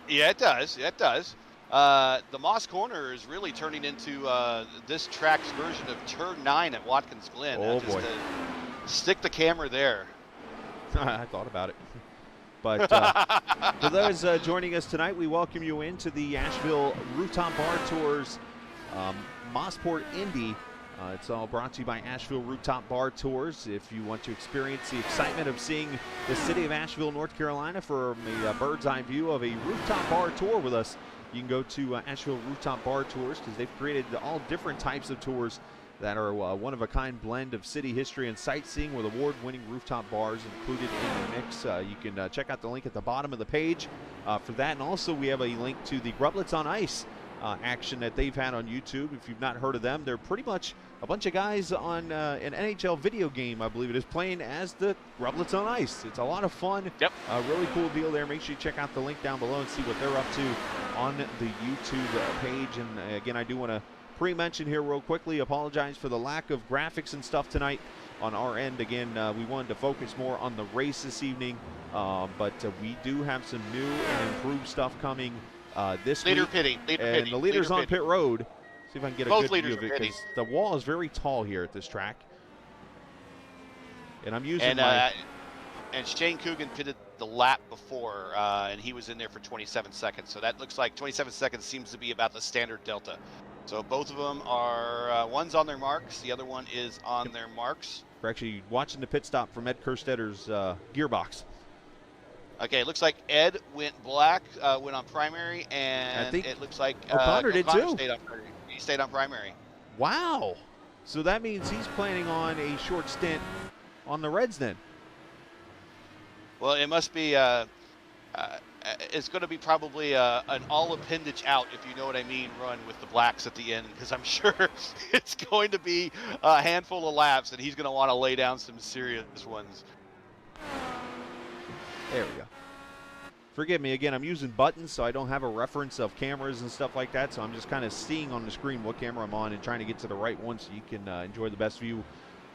Yeah, it does. Yeah, it does. The Moss Corner is really turning into this track's version of Turn 9 at Watkins Glen. Oh, boy. Stick the camera there. I thought about it. But for those joining us tonight, we welcome you into the Asheville Rooftop Bar Tours Mosport Indy. It's all brought to you by Asheville Rooftop Bar Tours. If you want to experience the excitement of seeing the city of Asheville, North Carolina from a bird's eye view of a rooftop bar tour with us, you can go to Asheville Rooftop Bar Tours because they've created all different types of tours that are one-of-a-kind blend of city history and sightseeing with award-winning rooftop bars included in the mix. You can check out the link at the bottom of the page for that. And also we have a link to the Grublets on Ice action that they've had on YouTube. If you've not heard of them, they're pretty much a bunch of guys on an NHL video game, I believe it is, playing as the Grublets on Ice. It's a lot of fun. Yep. Really cool deal there. Make sure you check out the link down below and see what they're up to on the YouTube page. And again, I do want to pre-mention here real quickly, apologize for the lack of graphics and stuff tonight on our end. Again, we wanted to focus more on the race this evening, but we do have some new and improved stuff coming this week. And the leader's on pit road. See if I can get a good view of it, because the wall is very tall here at this track. And I'm using and Shane Coogan pitted the lap before, and he was in there for 27 seconds. So that looks like 27 seconds seems to be about the standard delta. So both of them are, one's on their marks, the other one is on their marks. We're actually watching the pit stop from Ed Kerstetter's gearbox. Okay, it looks like Ed went black, went on primary, and it looks like O'Connor did too. He stayed on primary. Wow. So that means he's planning on a short stint on the Reds then. Well, it must be it's going to be probably an all appendage out, if you know what I mean, run with the blacks at the end, because I'm sure it's going to be a handful of laps, and he's going to want to lay down some serious ones. There we go. Forgive me again, I'm using buttons, so I don't have a reference of cameras and stuff like that, so I'm just kind of seeing on the screen what camera I'm on and trying to get to the right one so you can enjoy the best view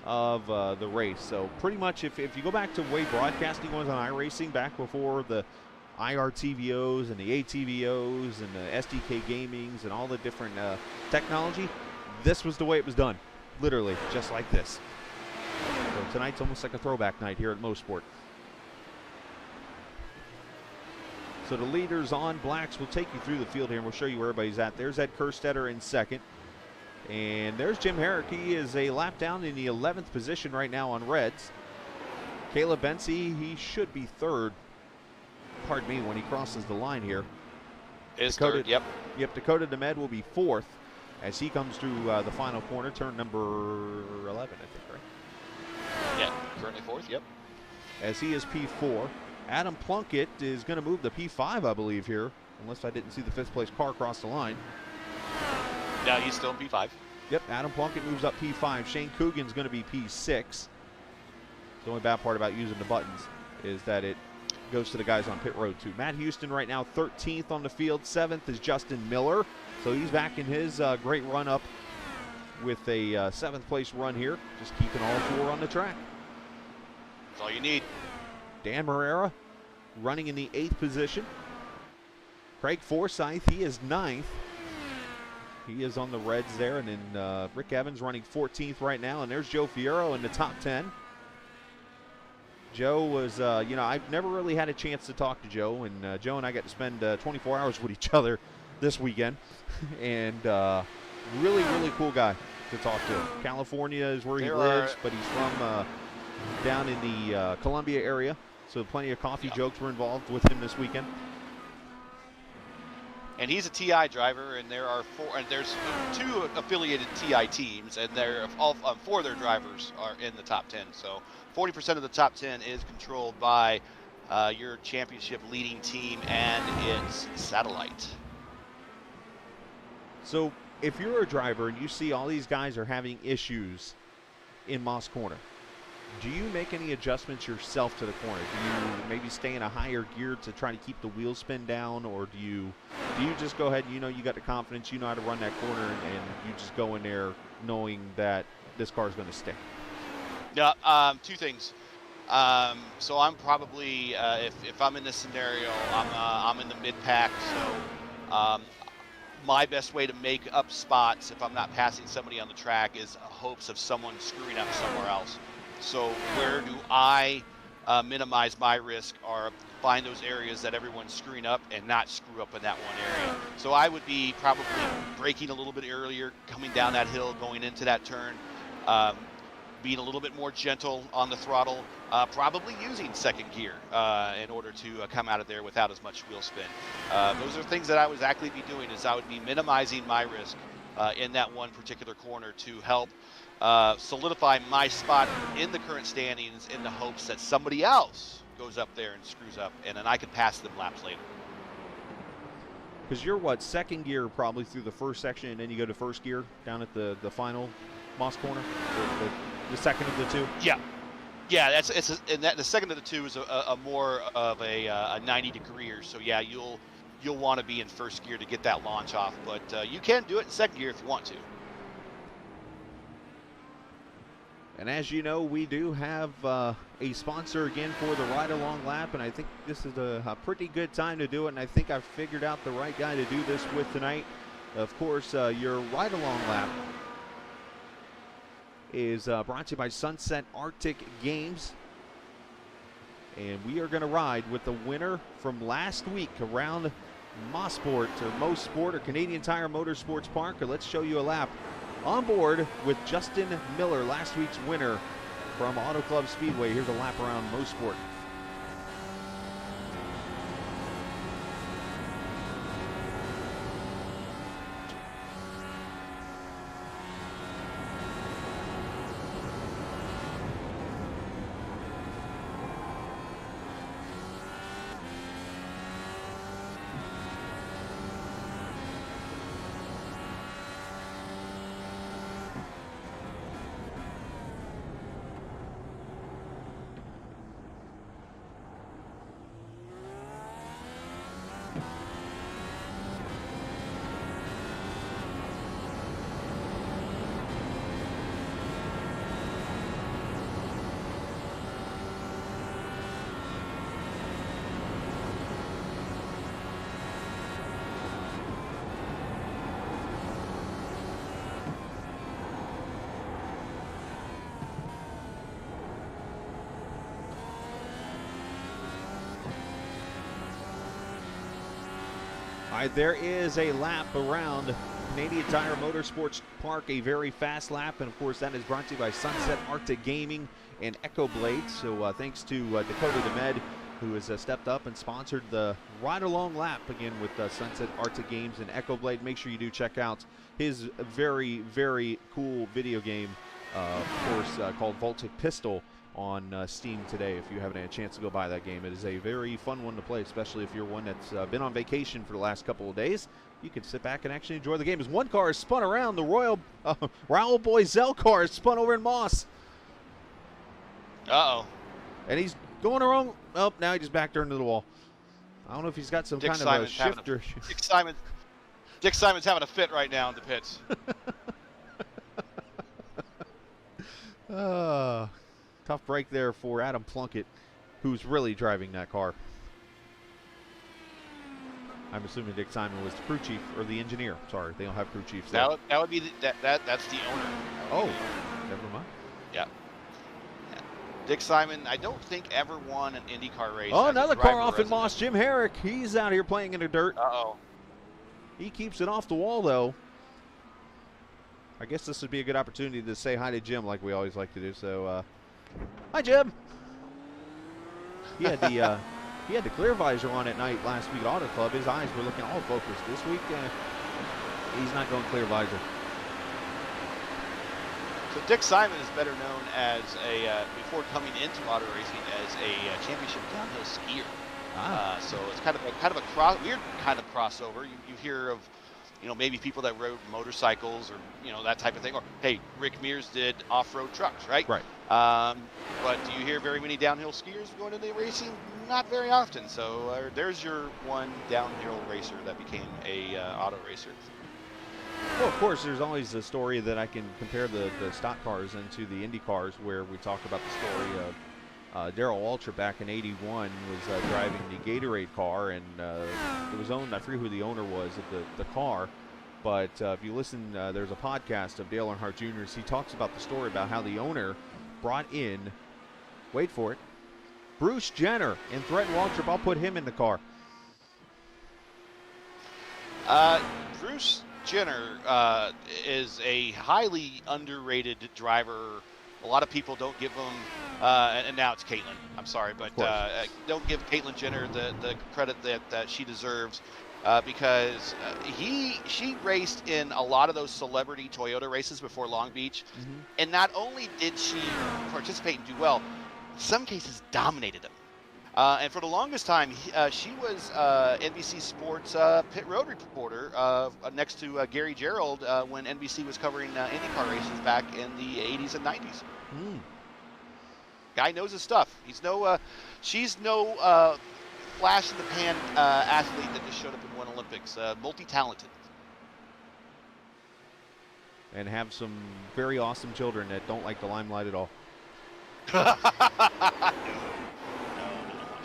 of the race. So pretty much if you go back to the way broadcasting was on iRacing back before the IRTVOs and the ATVOs and the SDK Gamings and all the different technology, this was the way it was done. Literally, just like this. So tonight's almost like a throwback night here at Mosport. So the leaders on blacks will take you through the field here, and we'll show you where everybody's at. There's Ed Kerstetter in second. And there's Jim Herrick. He is a lap down in the 11th position right now on reds. Caleb Bensey, he should be third. Pardon me, when he crosses the line here. Is third, yep. Yep, Dakota DeMed will be fourth as he comes through the final corner, turn number 11, I think, right? Yeah, currently fourth, yep. As he is P4. Adam Plunkett is going to move to P5, I believe, here, unless I didn't see the fifth place car cross the line. Yeah, he's still in P5. Yep, Adam Plunkett moves up P5. Shane Coogan's going to be P6. The only bad part about using the buttons is that it goes to the guys on pit road too. Matt Houston right now 13th on the field. 7th is Justin Miller. So he's back in his great run up with a 7th place run here. Just keeping all four on the track. That's all you need. Dan Marrera running in the 8th position. Craig Forsyth, he is 9th. He is on the reds there. And then Rick Evans running 14th right now. And there's Joe Fierro in the top 10. Joe was, I've never really had a chance to talk to Joe. And Joe and I got to spend 24 hours with each other this weekend. And really, really cool guy to talk to. California is where he lives, but he's from down in the Columbia area. So plenty of coffee jokes were involved with him this weekend. And he's a TI driver, and there's 2 affiliated TI teams, and all 4 of their drivers are in the top 10. So 40% of the top 10 is controlled by your championship leading team and its satellite. So if you're a driver and you see all these guys are having issues in Moss Corner, do you make any adjustments yourself to the corner? Do you maybe stay in a higher gear to try to keep the wheel spin down, or do you just go ahead, you got the confidence, you know how to run that corner, and you just go in there knowing that this car is going to stick? Yeah, 2 things. So I'm probably, if I'm in this scenario, I'm in the mid-pack, so my best way to make up spots if I'm not passing somebody on the track is hopes of someone screwing up somewhere else. So where do I minimize my risk or find those areas that everyone's screwing up and not screw up in that one area? So I would be probably braking a little bit earlier, coming down that hill, going into that turn, being a little bit more gentle on the throttle, probably using second gear in order to come out of there without as much wheel spin. Those are things that I would exactly be doing, is I would be minimizing my risk in that one particular corner to help solidify my spot in the current standings in the hopes that somebody else goes up there and screws up, and then I can pass them laps later. Because you're second gear probably through the first section, and then you go to first gear down at the final Moss Corner, the second of the 2? Yeah, the second of the 2 is a more of a 90-degreer. So yeah, you'll want to be in first gear to get that launch off, but you can do it in second gear if you want to. And as you know, we do have a sponsor again for the ride-along lap, and I think this is a pretty good time to do it, and I think I've figured out the right guy to do this with tonight. Of course, your ride-along lap is brought to you by Sunset Arctic Games, and we are going to ride with the winner from last week around Mosport or Canadian Tire Motorsports Park. Let's show you a lap on board with Justin Miller, last week's winner from Auto Club Speedway. Here's a lap around Mosport. right, there is a lap around Canadian Tire Motorsports Park, a very fast lap, and of course that is brought to you by Sunset Arctic Gaming and Echo Blade. So thanks to Dakota DeMed, who has stepped up and sponsored the ride-along lap again with Sunset Arctic Games and Echo Blade. Make sure you do check out his very, very cool video game, of course, called Voltic Pistol on Steam today. If you haven't had a chance to go buy that game, it is a very fun one to play, especially if you're one that's been on vacation for the last couple of days. You can sit back and actually enjoy the game. As one car is spun around, the Raoul Boiselle car is spun over in Moss. Uh-oh. And he's going the wrong. Oh, now he just backed her into the wall. I don't know if he's got some kind of a shifter. Dick Simon's having a fit right now in the pits. Tough break there for Adam Plunkett, who's really driving that car. I'm assuming Dick Simon was the crew chief or the engineer. Sorry, they don't have crew chiefs there. That would be that's the owner. Oh, never mind. Yeah. Dick Simon, I don't think ever won an IndyCar race. Oh, another car off in Moss. Jim Herrick, he's out here playing in the dirt. Uh-oh. He keeps it off the wall, though. I guess this would be a good opportunity to say hi to Jim like we always like to do. So, hi, Jim. He had the clear visor on at night last week at Auto Club. His eyes were looking all focused. This week, he's not going clear visor. So Dick Simon is better known as before coming into auto racing, as a championship downhill skier. So it's kind of a weird kind of crossover. You hear of, maybe people that rode motorcycles or that type of thing. Or hey, Rick Mears did off-road trucks, right? Right. But do you hear very many downhill skiers going into racing? Not very often. So there's your one downhill racer that became a auto racer. Well, of course, there's always a story that I can compare the stock cars into the Indy cars, where we talk about the story of Darrell Waltrip back in '81 was driving the Gatorade car, and it was owned, I forget who the owner was of the car, but if you listen, there's a podcast of Dale Earnhardt Jr. He talks about the story about how the owner brought in, wait for it, Bruce Jenner, and threatened Waltrip, I'll put him in the car. Bruce Jenner is a highly underrated driver. A lot of people don't give him, and now it's Caitlin. I'm sorry, but don't give Caitlin Jenner the credit that she deserves, because she raced in a lot of those celebrity Toyota races before Long Beach, and not only did she participate and do well, in some cases dominated them. And for the longest time, she was NBC Sports pit road reporter next to Gary Gerald when NBC was covering IndyCar races back in the 80s and 90s. Guy knows his stuff. She's no flash in the pan athlete that just showed up and won Olympics. Multi-talented. And have some very awesome children that don't like the limelight at all.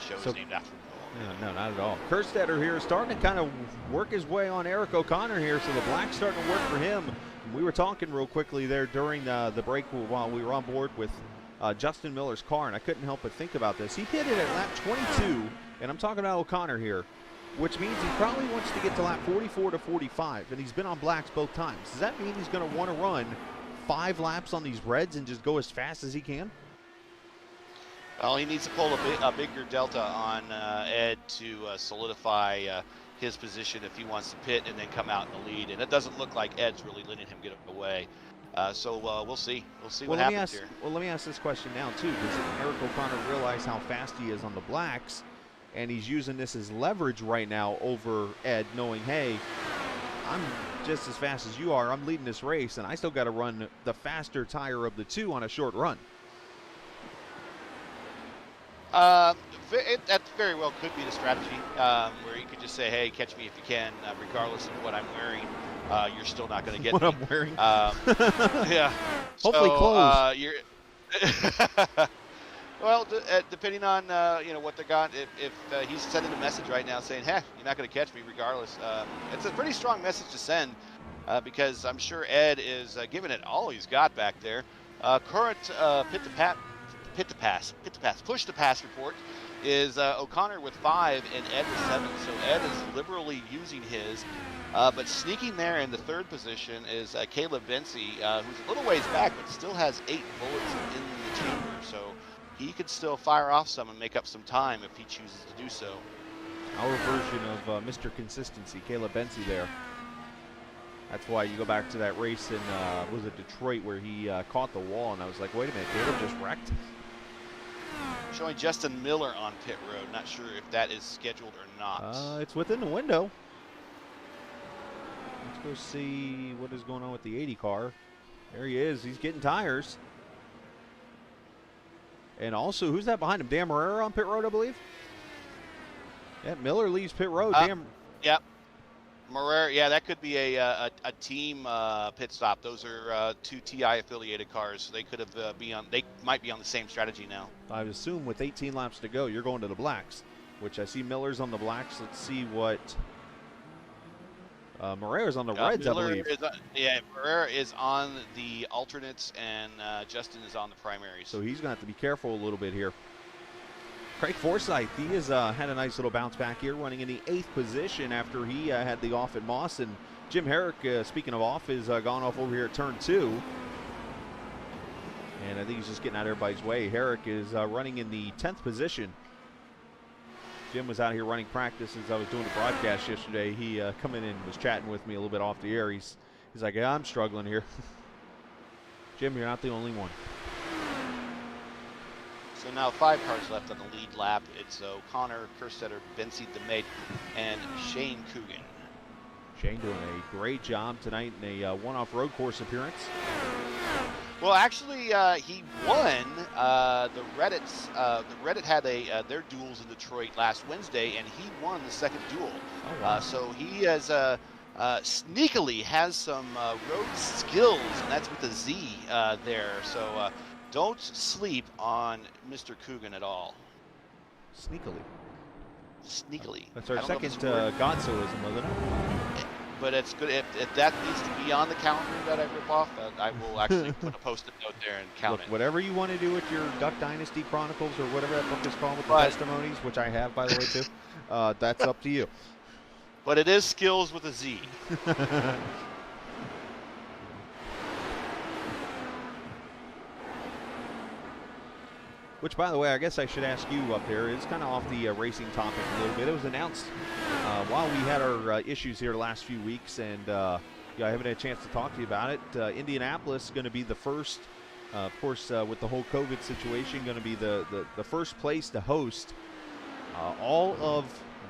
Show is named after him. No, not at all. Kerstetter here is starting to kind of work his way on Eric O'Connor here, so the black's starting to work for him. We were talking real quickly there during the break while we were on board with Justin Miller's car, and I couldn't help but think about this. He pitted at lap 22, and I'm talking about O'Connor here, which means he probably wants to get to lap 44 to 45, and he's been on blacks both times. Does that mean he's going to want to run 5 laps on these reds and just go as fast as he can? Well, he needs to pull a bigger delta on Ed to solidify his position if he wants to pit and then come out in the lead. And it doesn't look like Ed's really letting him get away. So we'll see. We'll see what happens here. Well, let me ask this question now, too. Does Eric O'Connor realize how fast he is on the blacks, and he's using this as leverage right now over Ed, knowing, hey, I'm just as fast as you are. I'm leading this race, and I still got to run the faster tire of the two on a short run. That very well could be the strategy, where you could just say, hey, catch me if you can, regardless of what I'm wearing. You're still not going to get what me. I'm wearing? Yeah. Hopefully clothes. Well, depending on what they got, if he's sending a message right now saying, hey, you're not going to catch me regardless, it's a pretty strong message to send, because I'm sure Ed is giving it all he's got back there. Current pit to pass, push to pass report is O'Connor with 5 and Ed with 7. So Ed is liberally using his. But sneaking there in the 3rd position is Caleb Bency, who's a little ways back, but still has 8 bullets in the chamber. So he could still fire off some and make up some time if he chooses to do so. Our version of Mr. Consistency, Caleb Bency there. That's why you go back to that race in, was it Detroit, where he caught the wall, and I was like, wait a minute, Caleb just wrecked? Showing Justin Miller on pit road. Not sure if that is scheduled or not. It's within the window. Let's go see what is going on with the 80 car. There he is. He's getting tires. And also, who's that behind him? Dan Marrera on pit road, I believe? Yeah, Miller leaves pit road. Yep. Marrera, yeah, that could be a team pit stop. Those are 2 TI affiliated cars. So they could have they might be on the same strategy now. I would assume with 18 laps to go, you're going to the blacks, which I see Miller's on the blacks. Let's see what Marrera's on the reds, Miller I believe. Marrera is on the alternates, and Justin is on the primaries. So he's going to have to be careful a little bit here. Craig Forsyth, he has had a nice little bounce back here, running in the 8th position after he had the off at Moss. And Jim Herrick, speaking of off, is gone off over here at turn 2. And I think he's just getting out of everybody's way. Herrick is running in the 10th position. Jim was out here running practice as I was doing the broadcast yesterday. He come in and was chatting with me a little bit off the air. He's like, yeah, I'm struggling here. Jim, you're not the only one. So now 5 cars left on the lead lap. It's O'Connor, Kerstetter, Bency, DeMate, and Shane Coogan. Shane doing a great job tonight in a one-off road course appearance. Well, actually, he won the Reddits. The Reddit had their duels in Detroit last Wednesday, and he won the 2nd duel. Oh, wow. So he has sneakily has some road skills, and that's with a Z there. So don't sleep on Mr. Coogan at all. Sneakily. That's our second Godsoism, wasn't it? But it's good if that needs to be on the calendar that I rip off. I will actually put a post-it note there and count it. Whatever you want to do with your Duck Dynasty Chronicles or whatever that book is called with the testimonies, which I have, by the way, too, that's up to you. But it is skills with a Z. Which, by the way, I guess I should ask you up there. It's kind of off the racing topic a little bit. It was announced while we had our issues here last few weeks, and I haven't had a chance to talk to you about it. Indianapolis is going to be the first, of course, with the whole COVID situation, going to be the first place to host all of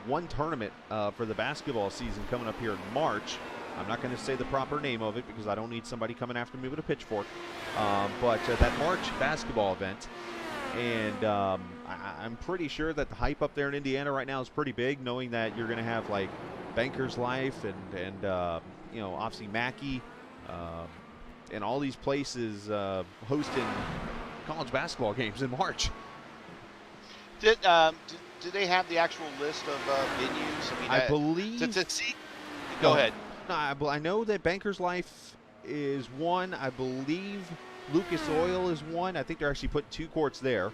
one tournament for the basketball season coming up here in March. I'm not going to say the proper name of it because I don't need somebody coming after me with a pitchfork. But that March basketball event. And I'm pretty sure that the hype up there in Indiana right now is pretty big, knowing that you're going to have like Banker's Life and obviously Mackey and all these places hosting college basketball games in March. Did they have the actual list of venues? I believe. To see. Go ahead. No, I know that Banker's Life is one. I believe Lucas Oil is one. I think they're actually putting 2 courts there.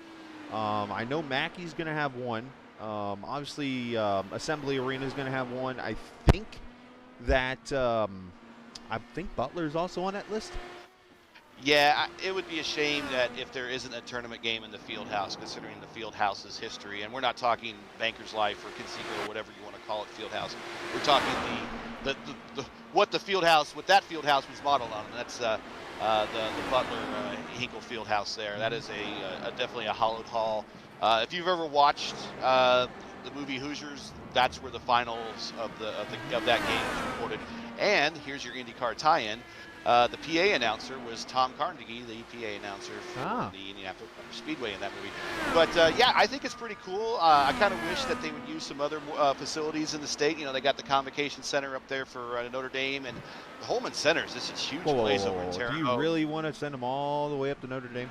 I know Mackey's going to have one. Obviously, Assembly Arena is going to have one. I think that Butler's also on that list. Yeah, it would be a shame that if there isn't a tournament game in the Fieldhouse, considering the Fieldhouse's history, and we're not talking Banker's Life or Conseco or whatever you want to call it, Fieldhouse. We're talking what that Fieldhouse was modeled on, and that's the Butler Hinkle Fieldhouse there. That is definitely a hallowed hall. If you've ever watched the movie Hoosiers, that's where the finals of that game was recorded. And here's your IndyCar tie-in. The PA announcer was Tom Carnegie, the PA announcer for the Indianapolis Speedway in that movie. But yeah, I think it's pretty cool. I kind of wish that they would use some other facilities in the state. You know, they got the Convocation Center up there for Notre Dame, and the Holman Center is this huge place over in Terre Haute. Do you really want to send them all the way up to Notre Dame?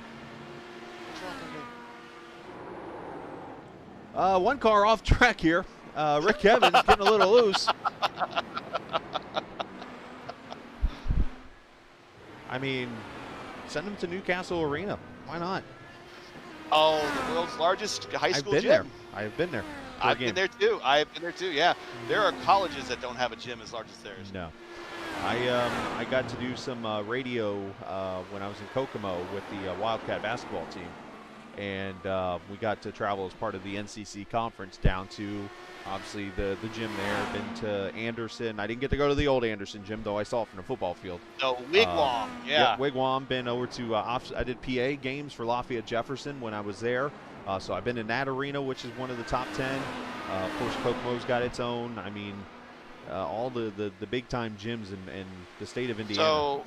One car off track here. Rick Evans getting a little loose. I mean, send them to Newcastle Arena. Why not? Oh, the world's largest high school gym. I've been there. I've been there too. Yeah. There are colleges that don't have a gym as large as theirs. No. I got to do some radio when I was in Kokomo with the Wildcat basketball team, and we got to travel as part of the NCC conference down to obviously the gym there. Been to Anderson. I didn't get to go to the old Anderson gym though. I saw it from the football field. Oh, Wigwam, yeah. Wigwam. Been over to I did PA games for Lafayette Jefferson when I was there. So I've been in that arena, which is one of the top 10. Of course, Kokomo's got its own. I mean, all the big time gyms in the state of Indiana.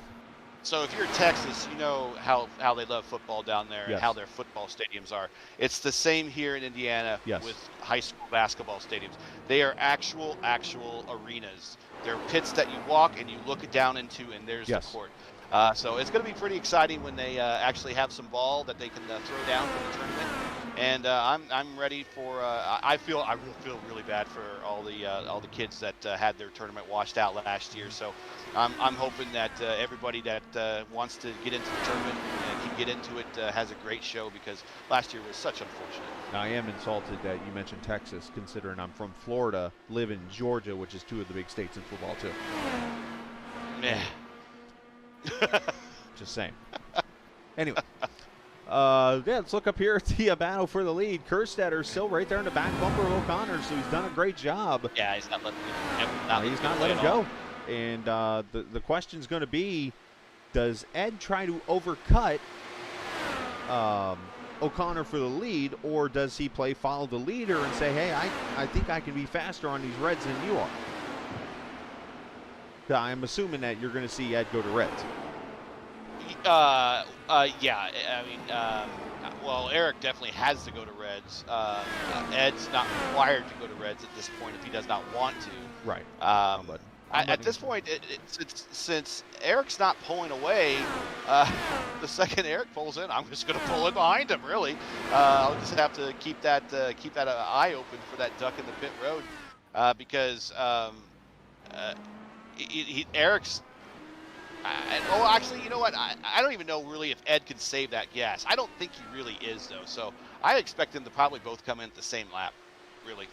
So if you're in Texas, you know how they love football down there, Yes. and how their football stadiums are. It's the same here in Indiana Yes. with high school basketball stadiums. They are actual arenas. They're pits that you walk and you look down into, and there's Yes. the court. So it's going to be pretty exciting when they actually have some ball that they can throw down for the tournament. And I'm ready for. I feel really bad for all the kids that had their tournament washed out last year. So I'm hoping that everybody that wants to get into the tournament and can get into it has a great show, because last year was such unfortunate. Now, I am insulted that you mentioned Texas, considering I'm from Florida, live in Georgia, which is two of the big states in football too. Yeah. Just saying. Anyway. Yeah, let's look up here at the battle for the lead. Kerstetter's still right there in the back bumper of O'Connor, so he's done a great job. Yeah, he's not letting He's not letting go. And the question's going to be, does Ed try to overcut O'Connor for the lead, or does he follow the leader and say, hey, I think I can be faster on these reds than you are? I'm assuming that you're going to see Ed go to reds. Yeah. I mean, well, Eric definitely has to go to reds. Ed's not required to go to reds at this point if he does not want to. Right. At this point, since Eric's not pulling away, the second Eric pulls in, I'm just going to pull in behind him. Really, I'll just have to keep that eye open for that duck in the pit road, because Eric's. Actually, you know what? I don't even know really if Ed can save that gas. I don't think he really is, though. So I expect them to probably both come in at the same lap, really.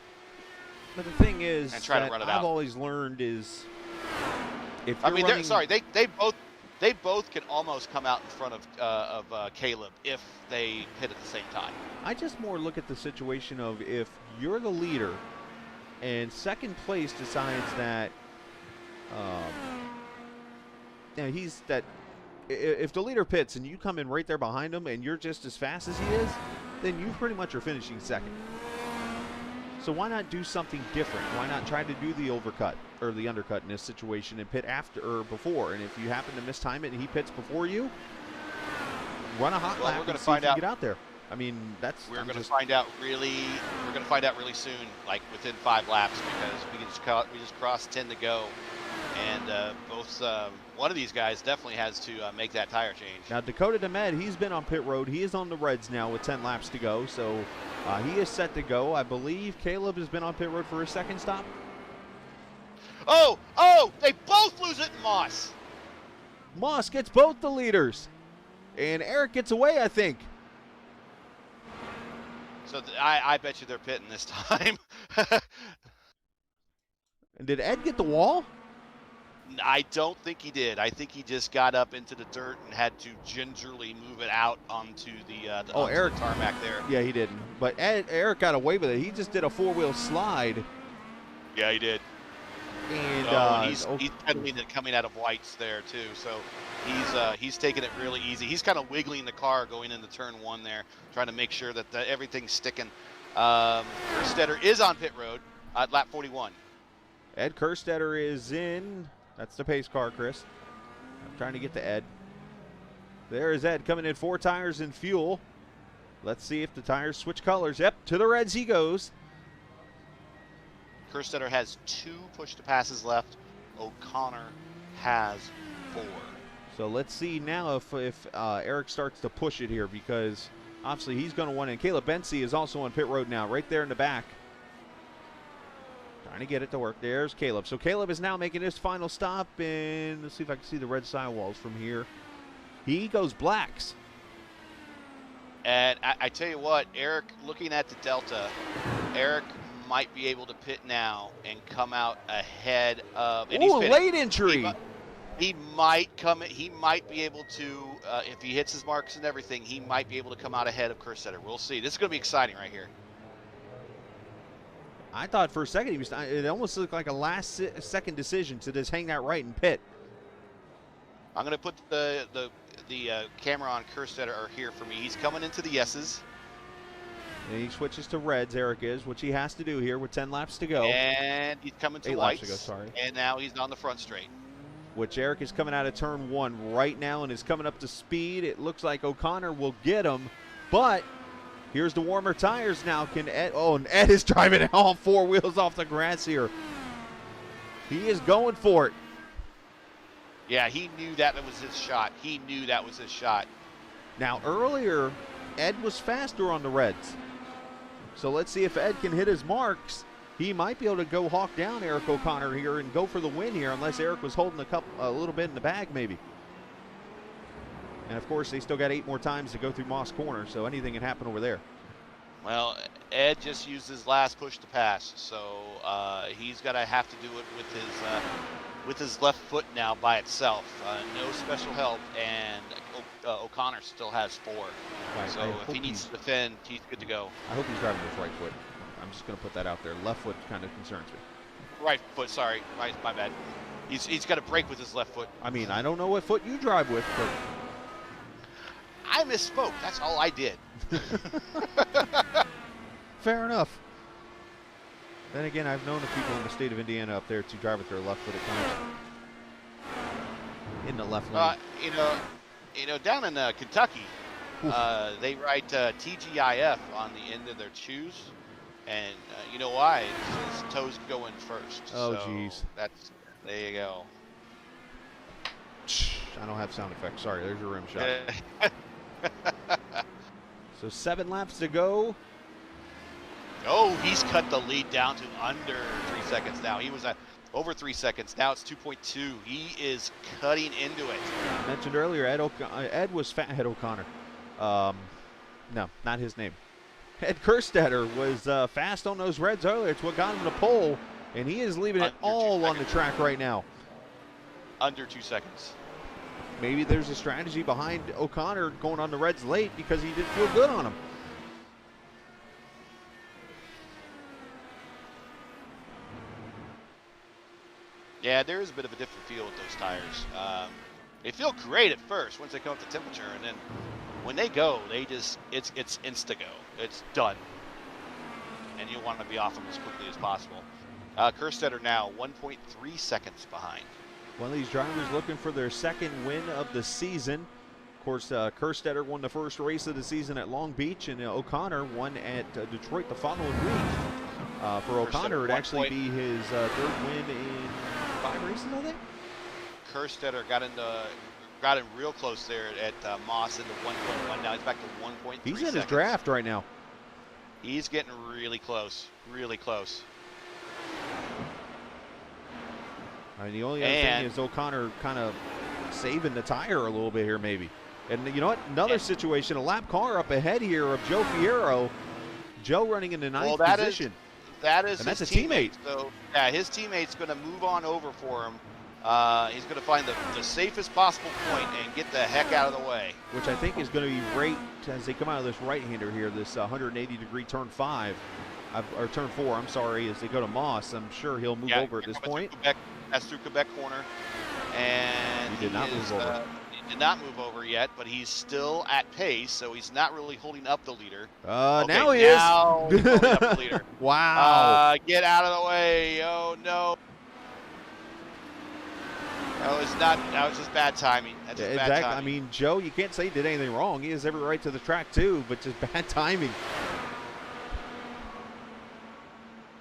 But the thing is, and try to run it out. I've always learned is, if I you're mean, running, they both can almost come out in front of Caleb if they hit at the same time. I just more look at the situation of, if you're the leader and second place decides that. If the leader pits and you come in right there behind him and you're just as fast as he is, then you pretty much are finishing second. So why not do something different? Why not try to do the overcut or the undercut in this situation and pit after or before? And if you happen to mistime it and he pits before you, run a hot lap and see if you can get out there. I mean, we're going to find out really soon, like within 5 laps, because we just crossed 10 to go. And one of these guys definitely has to make that tire change. Now, Dakota DeMed, he's been on pit road. He is on the reds now with 10 laps to go, so he is set to go. I believe Caleb has been on pit road for his second stop. Oh, they both lose it in Moss. Moss gets both the leaders, and Eric gets away, I think. So I bet you they're pitting this time. And did Ed get the wall? I don't think he did. I think he just got up into the dirt and had to gingerly move it out onto the tarmac there. Yeah, he didn't. But Eric got away with it. He just did a 4-wheel slide. Yeah, he did. And he's pedaling it coming out of whites there too. So he's taking it really easy. He's kind of wiggling the car going into turn 1 there, trying to make sure that everything's sticking. Kerstetter is on pit road at lap 41. Ed Kerstetter is in. That's the pace car, Chris. I'm trying to get to Ed. There is Ed coming in 4 tires and fuel. Let's see if the tires switch colors. Yep, to the reds he goes. Kerstetter has 2 push-to-passes left. O'Connor has 4. So let's see now if Eric starts to push it here, because obviously he's going to want it. And Caleb Bensey is also on pit road now, right there in the back. Trying to get it to work. There's Caleb. So Caleb is now making his final stop, and let's see if I can see the red sidewalls from here. He goes blacks. And I tell you what, Eric, looking at the Delta, Eric might be able to pit now and come out ahead of. And Ooh, he's late entry. He might be able to, if he hits his marks and everything, he might be able to come out ahead of Kerstetter. We'll see. This is going to be exciting right here. I thought for a second it almost looked like a last-second decision to just hang that right and pit. I'm going to put the camera on Kerstetter here for me. He's coming into the yeses. And he switches to reds, Eric is, which he has to do here with 10 laps to go. And he's coming to 8 whites. laps to go, sorry. And now he's on the front straight. Which Eric is coming out of turn 1 right now and is coming up to speed. It looks like O'Connor will get him, but here's the warmer tires now. Can Ed? Oh, and Ed is driving all 4 wheels off the grass here. He is going for it. Yeah, he knew that was his shot. He knew that was his shot. Now, earlier, Ed was faster on the reds. So let's see if Ed can hit his marks. He might be able to go hawk down Eric O'Connor here and go for the win here, unless Eric was holding a little bit in the bag maybe. And, of course, they still got 8 more times to go through Moss Corner, so anything can happen over there. Well, Ed just used his last push to pass, so he's going to have to do it with his left foot now by itself. No special help, and O'Connor still has 4. Right, so if he needs to defend, he's good to go. I hope he's driving with right foot. I'm just going to put that out there. Left foot kind of concerns me. Right foot, sorry. My bad. He's got to brake with his left foot. I mean, I don't know what foot you drive with, but I misspoke. That's all I did. fair enough. Then again, I've known of people in the state of Indiana up there to drive with their left foot at times. In the left lane. You know, down in Kentucky, they write TGIF on the end of their shoes, and you know why? It's his toes go in first. Oh, so jeez. There you go. I don't have sound effects. Sorry, there's your rim shot. So 7 laps to go. Oh, he's cut the lead down to under 3 seconds now. He was at over 3 seconds. Now it's 2.2. He is cutting into it. I mentioned earlier, Ed was Ed O'Connor. No, not his name. Ed Kerstetter was fast on those reds earlier. It's what got him the pole, and he is leaving it all on the track right now. Under 2 seconds. Maybe there's a strategy behind O'Connor going on the reds late because he didn't feel good on them. Yeah, there is a bit of a different feel with those tires. They feel great at first once they come up to temperature, and then when they go, it's insta-go. It's done. And you want to be off them as quickly as possible. Kerstetter now 1.3 seconds behind. One of these drivers looking for their 2nd win of the season. Of course, Kerstetter won the first race of the season at Long Beach, and O'Connor won at Detroit the following week. For O'Connor, it'd actually be his 3rd win in 5 races, I think. Kerstetter got in real close there at Moss into 1.1. Now he's back to 1.3 He's in seconds. his draft right now. He's getting really close, really close. I mean, the only other thing is O'Connor kind of saving the tire a little bit here, maybe. And you know what? Another situation, a lap car up ahead here of Joe Fierro. Joe running in the 9th position. That's a teammate. So, yeah, his teammate's going to move on over for him. He's going to find the safest possible point and get the heck out of the way. Which I think is going to be right as they come out of this right-hander here, this 180-degree turn 5, or turn 4, I'm sorry, as they go to Moss. I'm sure he'll move over at this point. That's through Quebec corner. And he did not move over. He did not move over yet, but he's still at pace, so he's not really holding up the leader. Now he is. Now he's holding up the leader. Wow. Get out of the way. Oh, no. That was just bad timing. That's just bad timing. I mean, Joe, you can't say he did anything wrong. He has every right to the track, too, but just bad timing.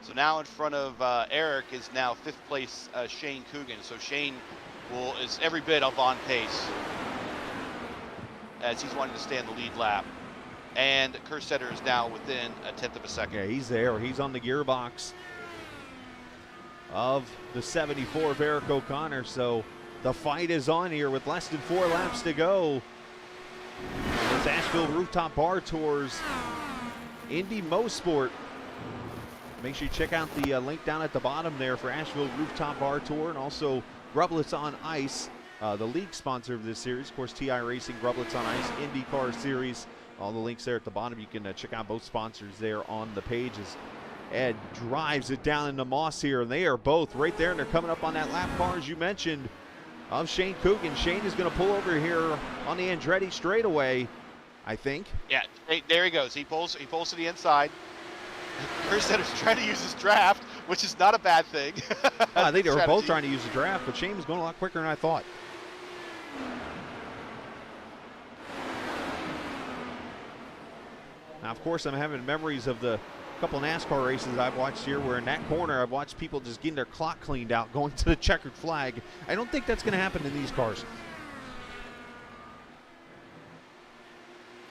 So now in front of Eric is now 5th place Shane Coogan. So Shane is every bit of on pace as he's wanting to stay in the lead lap. And Kerstetter is now within a 1/10 of a second. Yeah, he's there. He's on the gearbox of the 74 of Eric O'Connor. So the fight is on here with less than 4 laps to go. It's Asheville Rooftop Bar Tours, Indy Mosport. Make sure you check out the link down at the bottom there for Asheville Rooftop Bar Tour, and also Grublets on Ice, the league sponsor of this series. Of course, TI Racing, Grublets on Ice, IndyCar Series. All the links there at the bottom. You can check out both sponsors there on the pages. Ed drives it down into Moss here, and they are both right there, and they're coming up on that lap car, as you mentioned, of Shane Coogan. Shane is going to pull over here on the Andretti straightaway, I think. Yeah, there he goes. He pulls to the inside. Kerstedter's trying to use his draft, which is not a bad thing. I think they were both trying to use the draft, but Shane was going a lot quicker than I thought. Now, of course, I'm having memories of the couple NASCAR races I've watched here where in that corner I've watched people just getting their clock cleaned out, going to the checkered flag. I don't think that's going to happen in these cars.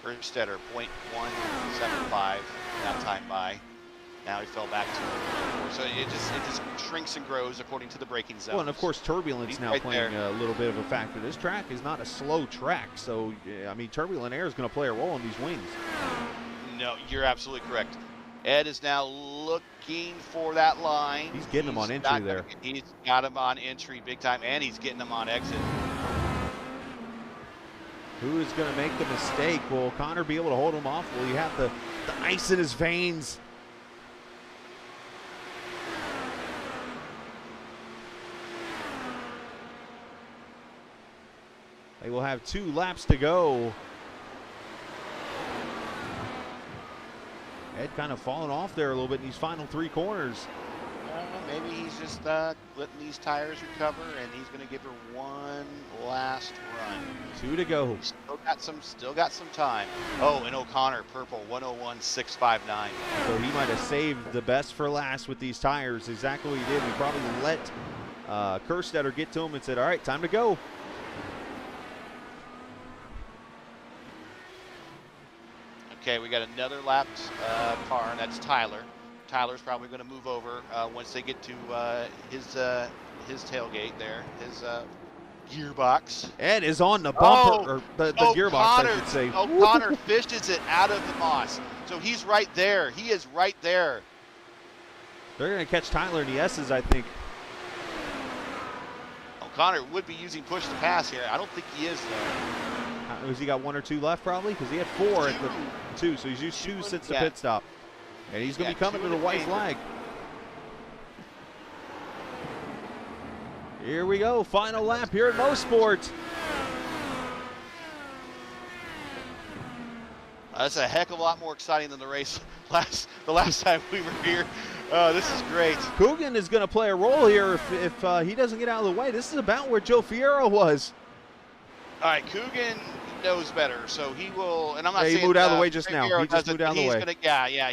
Kerstetter, 0.175 that time by. Now he fell back to 1.4. So it just shrinks and grows according to the braking zone. Well, and of course turbulence now right playing a little bit of a factor. This track is not a slow track, so I mean turbulent air is going to play a role in these wings. No, you're absolutely correct. Ed is now looking for that line. He's getting him on entry there. He's got him on entry big time, and he's getting him on exit. Who is going to make the mistake? Will O'Connor be able to hold him off? Will he have the ice in his veins? They will have 2 laps to go. Ed kind of falling off there a little bit in these final 3 corners. Maybe he's just letting these tires recover, and he's going to give her one last run. 2 to go. Still got some time. Oh, and O'Connor, purple, 101.659. So he might have saved the best for last with these tires. Exactly what he did. He probably let Kerstetter get to him and said, all right, time to go. Okay, we got another lapped car, and that's Tyler. Tyler's probably going to move over once they get to his tailgate there, his gearbox. Ed is on the bumper, or the gearbox, I should say. O'Connor fishes it out of the moss, so he's right there. He is right there. They're going to catch Tyler in the S's, I think. O'Connor would be using push to pass here. I don't think he is, though. Has he got 1 or 2 left, probably? Because he had 4 at the 2, so he's used 2 since the pit stop. And he's going to be coming to the white flag. Here we go, final lap here at Mosport. That's a heck of a lot more exciting than the race the last time we were here. This is great. Coogan is going to play a role here if he doesn't get out of the way. This is about where Joe Fierro was. All right, Coogan knows better, so he will. And I'm not saying he moved out of the way just now. He just moved out of the way.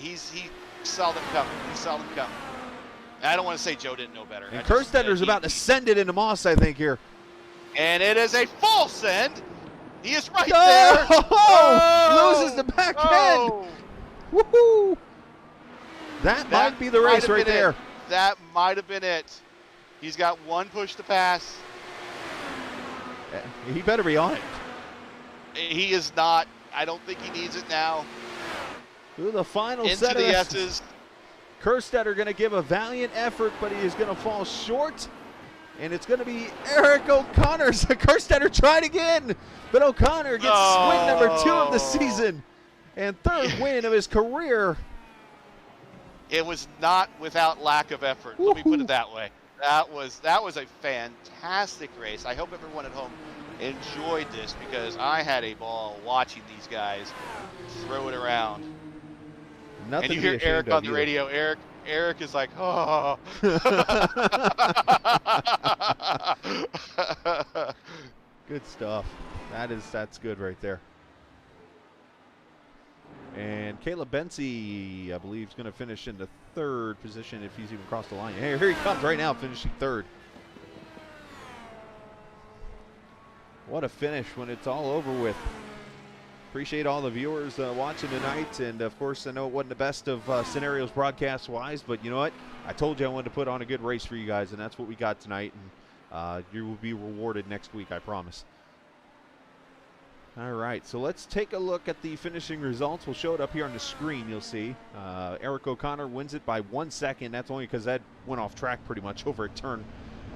He saw them coming. He saw them coming. I don't want to say Joe didn't know better. And Kerstetter's about to send it into Moss, I think, here. And it is a full send. He is right there. Loses the back end. Woohoo! That might be the race right there. That might have been it. He's got 1 push to pass. He better be on it. He is not. I don't think he needs it now. Through the final Into set of the S's. Kerstetter going to give a valiant effort, but he is going to fall short. And it's going to be Eric O'Connor. Kerstetter tried again, but O'Connor gets win number 2 of the season and 3rd win of his career. It was not without lack of effort. Let me put it that way. That was a fantastic race. I hope everyone at home enjoyed this because I had a ball watching these guys throw it around. Nothing and you hear Eric on the radio. Eric is like, oh. Good stuff. That's good right there. And Caleb Bensi, I believe, is going to finish in the 3rd position if he's even crossed the line. Hey, here he comes right now, finishing 3rd. What a finish when it's all over with. Appreciate all the viewers watching tonight. And, of course, I know it wasn't the best of scenarios broadcast-wise, but you know what? I told you I wanted to put on a good race for you guys, and that's what we got tonight. And you will be rewarded next week, I promise. All right, so let's take a look at the finishing results. We'll show it up here on the screen, you'll see. Eric O'Connor wins it by 1 second. That's only because that went off track pretty much over at turn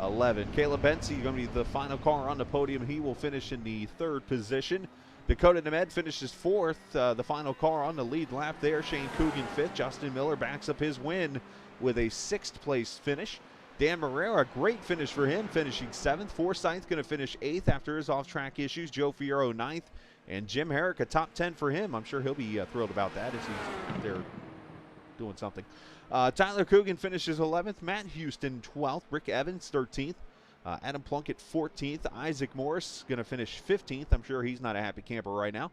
11. Caleb Bensey going to be the final car on the podium. He will finish in the 3rd position. Dakota Nemeth finishes 4th, the final car on the lead lap there. Shane Coogan 5th. Justin Miller backs up his win with a 6th place finish. Dan Marrera, great finish for him, finishing 7th. Forsyth going to finish 8th after his off-track issues. Joe Fierro 9th. And Jim Herrick, a top 10 for him. I'm sure he'll be thrilled about that as he's there doing something. Tyler Coogan finishes 11th. Matt Houston 12th. Rick Evans 13th. Adam Plunkett 14th. Isaac Morris going to finish 15th. I'm sure he's not a happy camper right now.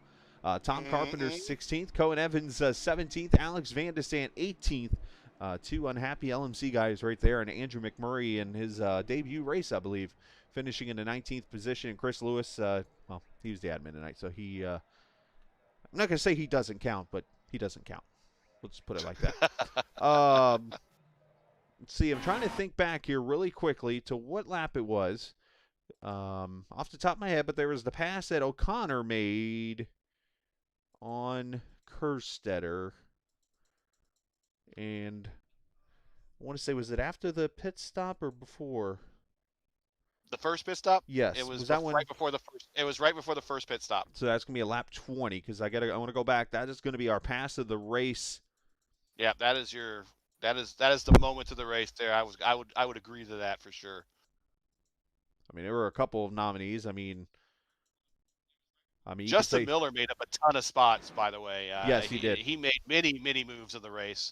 Tom Carpenter 16th. Cohen Evans 17th. Alex Van de Sant 18th. 2 unhappy LMC guys right there. And Andrew McMurray in his debut race, I believe, finishing in the 19th position. And Chris Lewis, well, he was the admin tonight, so he, I'm not going to say he doesn't count, but he doesn't count. Let's put it like that. Let's see, I'm trying to think back here really quickly to what lap it was. Off the top of my head, but there was the pass that O'Connor made on Kerstetter. And I want to say, was it after the pit stop or before? The first pit stop? Yes. It was, that right before the first. It was right before the first pit stop. So that's gonna be a lap 20 because I want to go back. That is going to be our pass of the race. Yeah, that is the moment of the race there. I would agree to that for sure. I mean, there were a couple of nominees. I mean, Justin Miller made up a ton of spots, by the way. Yes, he did. He made many moves of the race.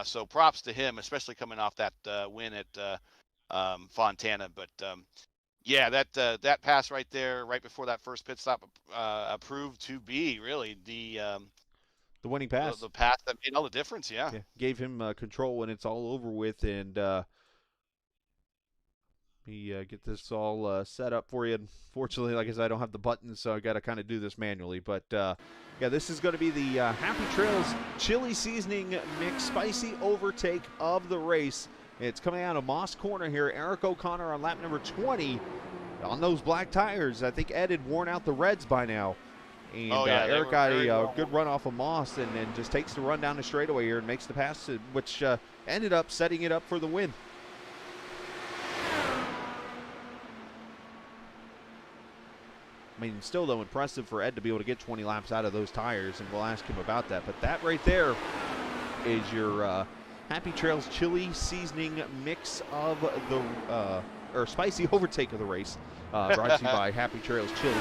So props to him, especially coming off that win at Fontana. But yeah, that pass right there, right before that first pit stop, proved to be really the winning pass. The pass that made all the difference. Yeah. Gave him control when it's all over with, and get this all set up for you. Unfortunately, like I said, I don't have the buttons, so I got to kind of do this manually. But yeah, this is going to be the Happy Trails Chili Seasoning Mix Spicy Overtake of the race. It's coming out of Moss Corner here. Eric O'Connor on lap number 20 on those black tires. I think Ed had worn out the reds by now. And Eric got a good run off of Moss and then just takes the run down the straightaway here and makes the pass, which ended up setting it up for the win. I mean, still, though, impressive for Ed to be able to get 20 laps out of those tires, and we'll ask him about that. But that right there is your Happy Trails Chili Seasoning Mix of the, or Spicy Overtake of the race, brought to you by Happy Trails Chili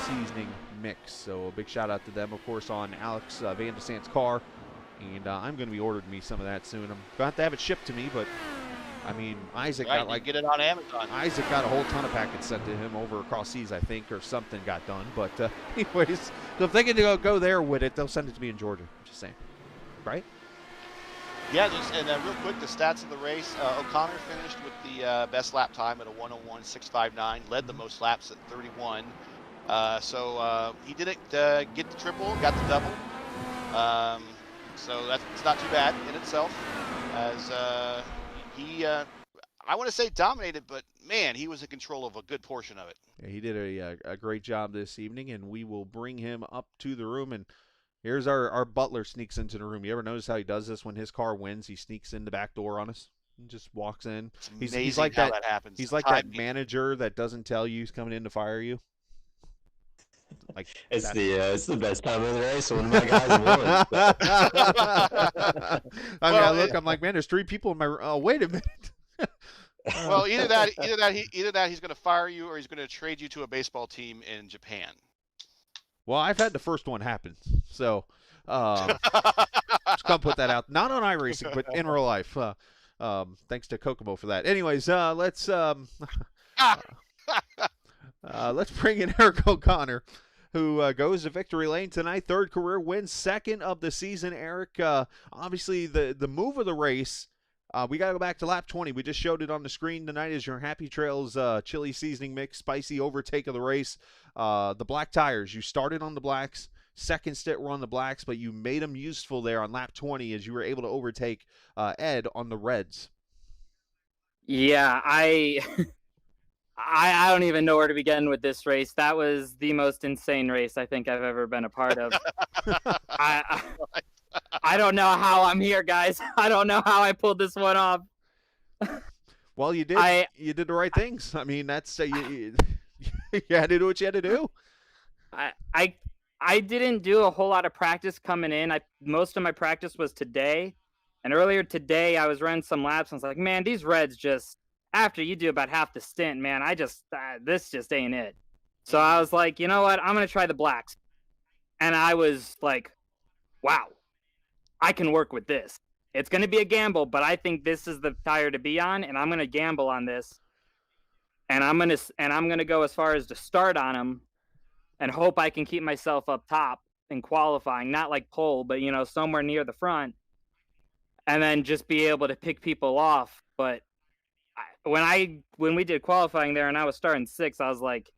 Seasoning Mix. So a big shout out to them, of course, on Alex Van de Sant's car. And I'm going to be ordering me some of that soon. I'm going to have to have it shipped to me, but I mean, Isaac got get it on Amazon. Isaac got a whole ton of packets sent to him over across seas, I think, or something got done. But anyways, so if they can go there with it, they'll send it to me in Georgia. Just saying, right? Yeah, and real quick, the stats of the race. O'Connor finished with the best lap time at a 1:01.659, led the most laps at 31. So he didn't get the triple, got the double. So it's not too bad in itself, as he, I want to say dominated, but man, he was in control of a good portion of it. Yeah, he did a great job this evening, and we will bring him up to the room. And here's our butler sneaks into the room. You ever notice how he does this when his car wins? He sneaks in the back door on us and just walks in. He's like how that happens. He's like that manager that doesn't tell you he's coming in to fire you. Like it's the best time of the race. One of my guys won. I'm like, man, there's 3 people in my. Oh, wait a minute. Well, either that he's going to fire you or he's going to trade you to a baseball team in Japan. Well, I've had the first one happen, so just come put that out. Not on iRacing, but in real life. Thanks to Kokomo for that. Anyways, let's bring in Eric O'Connor, who goes to victory lane tonight. 3rd career win, 2nd of the season. Eric, obviously the move of the race. We got to go back to lap 20. We just showed it on the screen tonight as your Happy Trails Chili Seasoning Mix Spicy Overtake of the race. The black tires, you started on the blacks. 2nd stint were on the blacks, but you made them useful there on lap 20 as you were able to overtake Ed on the reds. Yeah, I don't even know where to begin with this race. That was the most insane race I think I've ever been a part of. I don't know how I'm here, guys. I don't know how I pulled this one off. Well, you did. You did the right things. I mean, that's you had to do what you had to do. I didn't do a whole lot of practice coming in. Most of my practice was today, and earlier today I was running some laps. And I was like, man, these reds just after you do about half the stint, man, this just ain't it. So I was like, you know what? I'm gonna try the blacks, and I was like, wow, I can work with this. It's going to be a gamble, but I think this is the tire to be on, and I'm going to gamble on this. And I'm going to go as far as to start on them and hope I can keep myself up top in qualifying, not like pole, but somewhere near the front, and then just be able to pick people off. But when we did qualifying there and I was starting 6th, I was like,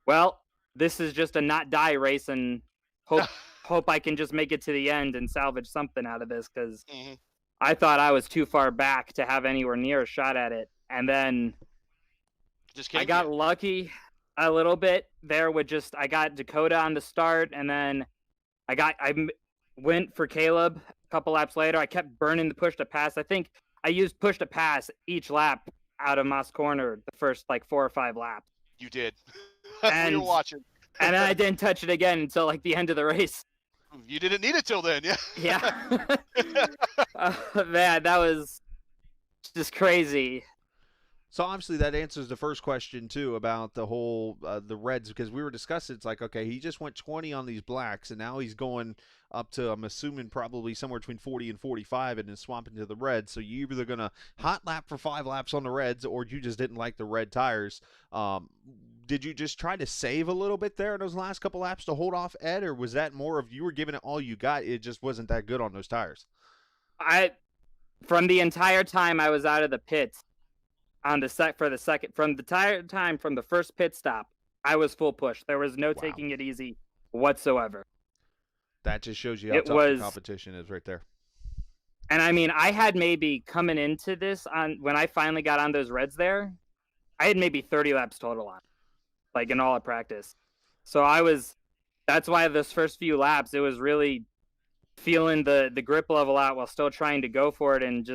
well, this is just a not die race, and hope I can just make it to the end and salvage something out of this, because I thought I was too far back to have anywhere near a shot at it. And then I got lucky a little bit there with I got Dakota on the start, and then I went for Caleb a couple laps later. I kept burning the push to pass. I think I used push to pass each lap out of Moss Corner the first 4 or 5 laps. You did. And we were watching. And then I didn't touch it again until the end of the race. You didn't need it till then, yeah. Yeah. Man, that was just crazy. So obviously that answers the first question too about the whole the reds, because we were discussing, it's like, okay, he just went 20 on these blacks and now he's going up to, I'm assuming, probably somewhere between 40 and 45 and then swapping to the reds. So you either going to hot lap for 5 laps on the reds, or you just didn't like the red tires. Did you just try to save a little bit there in those last couple laps to hold off Ed, or was that more of you were giving it all you got, it just wasn't that good on those tires? From the entire time I was out of the pits on the from the first pit stop, I was full push. There was no taking it easy whatsoever. That just shows you how tough the competition is right there. And I mean, I had maybe coming into this when I finally got on those reds there, I had maybe 30 laps total on, in all of practice. So that's why those first few laps, it was really feeling the grip level out while still trying to go for it. And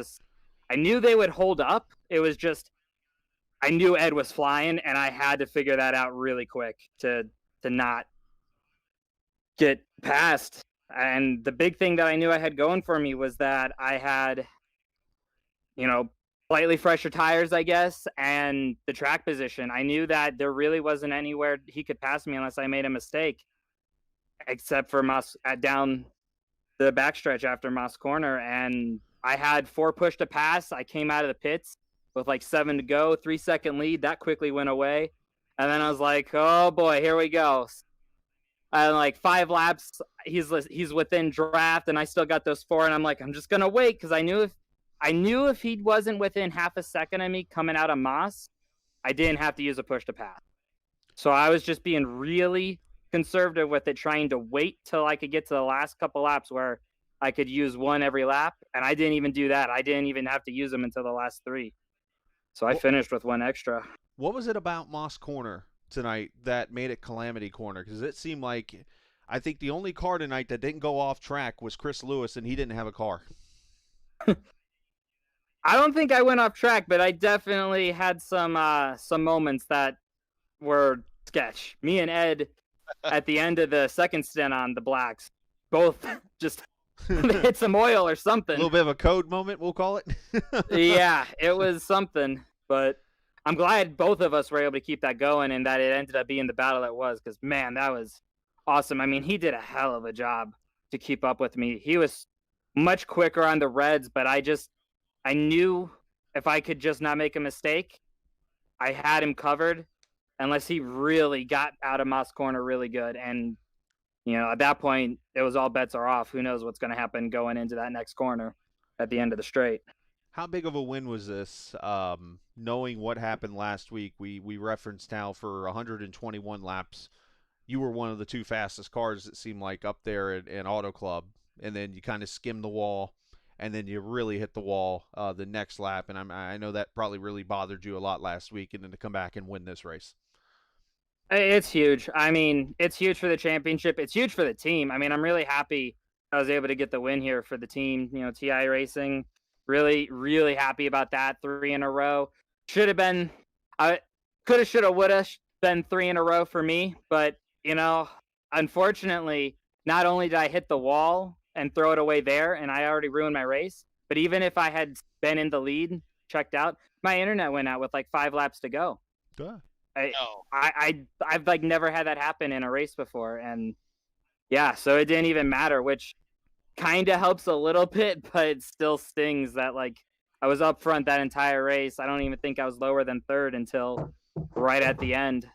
I knew they would hold up. It was just, I knew Ed was flying, and I had to figure that out really quick to not get past. And the big thing that I knew I had going for me was that I had, slightly fresher tires, I guess, and the track position. I knew that there really wasn't anywhere he could pass me unless I made a mistake, except for down the backstretch after Moss Corner. And I had 4 push to pass. I came out of the pits with 7 to go, 3-second lead. That quickly went away. And then I was like, oh boy, here we go. And 5 laps, he's within draft, and I still got those 4. And I'm like, I'm just gonna wait, because I knew if he wasn't within half a second of me coming out of Moss, I didn't have to use a push to pass. So I was just being really conservative with it, trying to wait till I could get to the last couple laps where I could use 1 every lap. And I didn't even do that. I didn't even have to use them until the last 3. So I finished with 1 extra. What was it about Moss Corner tonight that made it Calamity Corner? Because it seemed like, I think the only car tonight that didn't go off track was Chris Lewis, and he didn't have a car. I don't think I went off track, but I definitely had some moments that were sketch. Me and Ed, at the end of the second stint on the blacks, both just hit some oil or something. A little bit of a code moment, we'll call it. Yeah, it was something. But I'm glad both of us were able to keep that going, and that it ended up being the battle it was, because, man, that was awesome. I mean, he did a hell of a job to keep up with me. He was much quicker on the reds, but I knew if I could just not make a mistake, I had him covered, unless he really got out of Moss Corner really good. And, at that point, it was all bets are off. Who knows what's going to happen going into that next corner at the end of the straight. How big of a win was this, knowing what happened last week? We referenced now for 121 laps, you were one of the 2 fastest cars, it seemed like, up there at Auto Club, and then you kind of skimmed the wall. and then you really hit the wall the next lap. And I know that probably really bothered you a lot last week, and then to come back and win this race. It's huge. I mean, it's huge for the championship. It's huge for the team. I mean, I'm really happy I was able to get the win here for the team. You know, TI Racing. Really, really happy about that. 3 in a row. Should have been, coulda, shoulda, woulda been 3 in a row for me. But, you know, unfortunately, not only did I hit the wall and throw it away there, and I already ruined my race, but even if I had been in the lead, checked out, my internet went out with like 5 laps to go. Duh. I've like never had that happen in a race before, and yeah, so it didn't even matter, which kind of helps a little bit, but it still stings that like I was up front that entire race. I don't even think I was lower than 3rd until right at the end,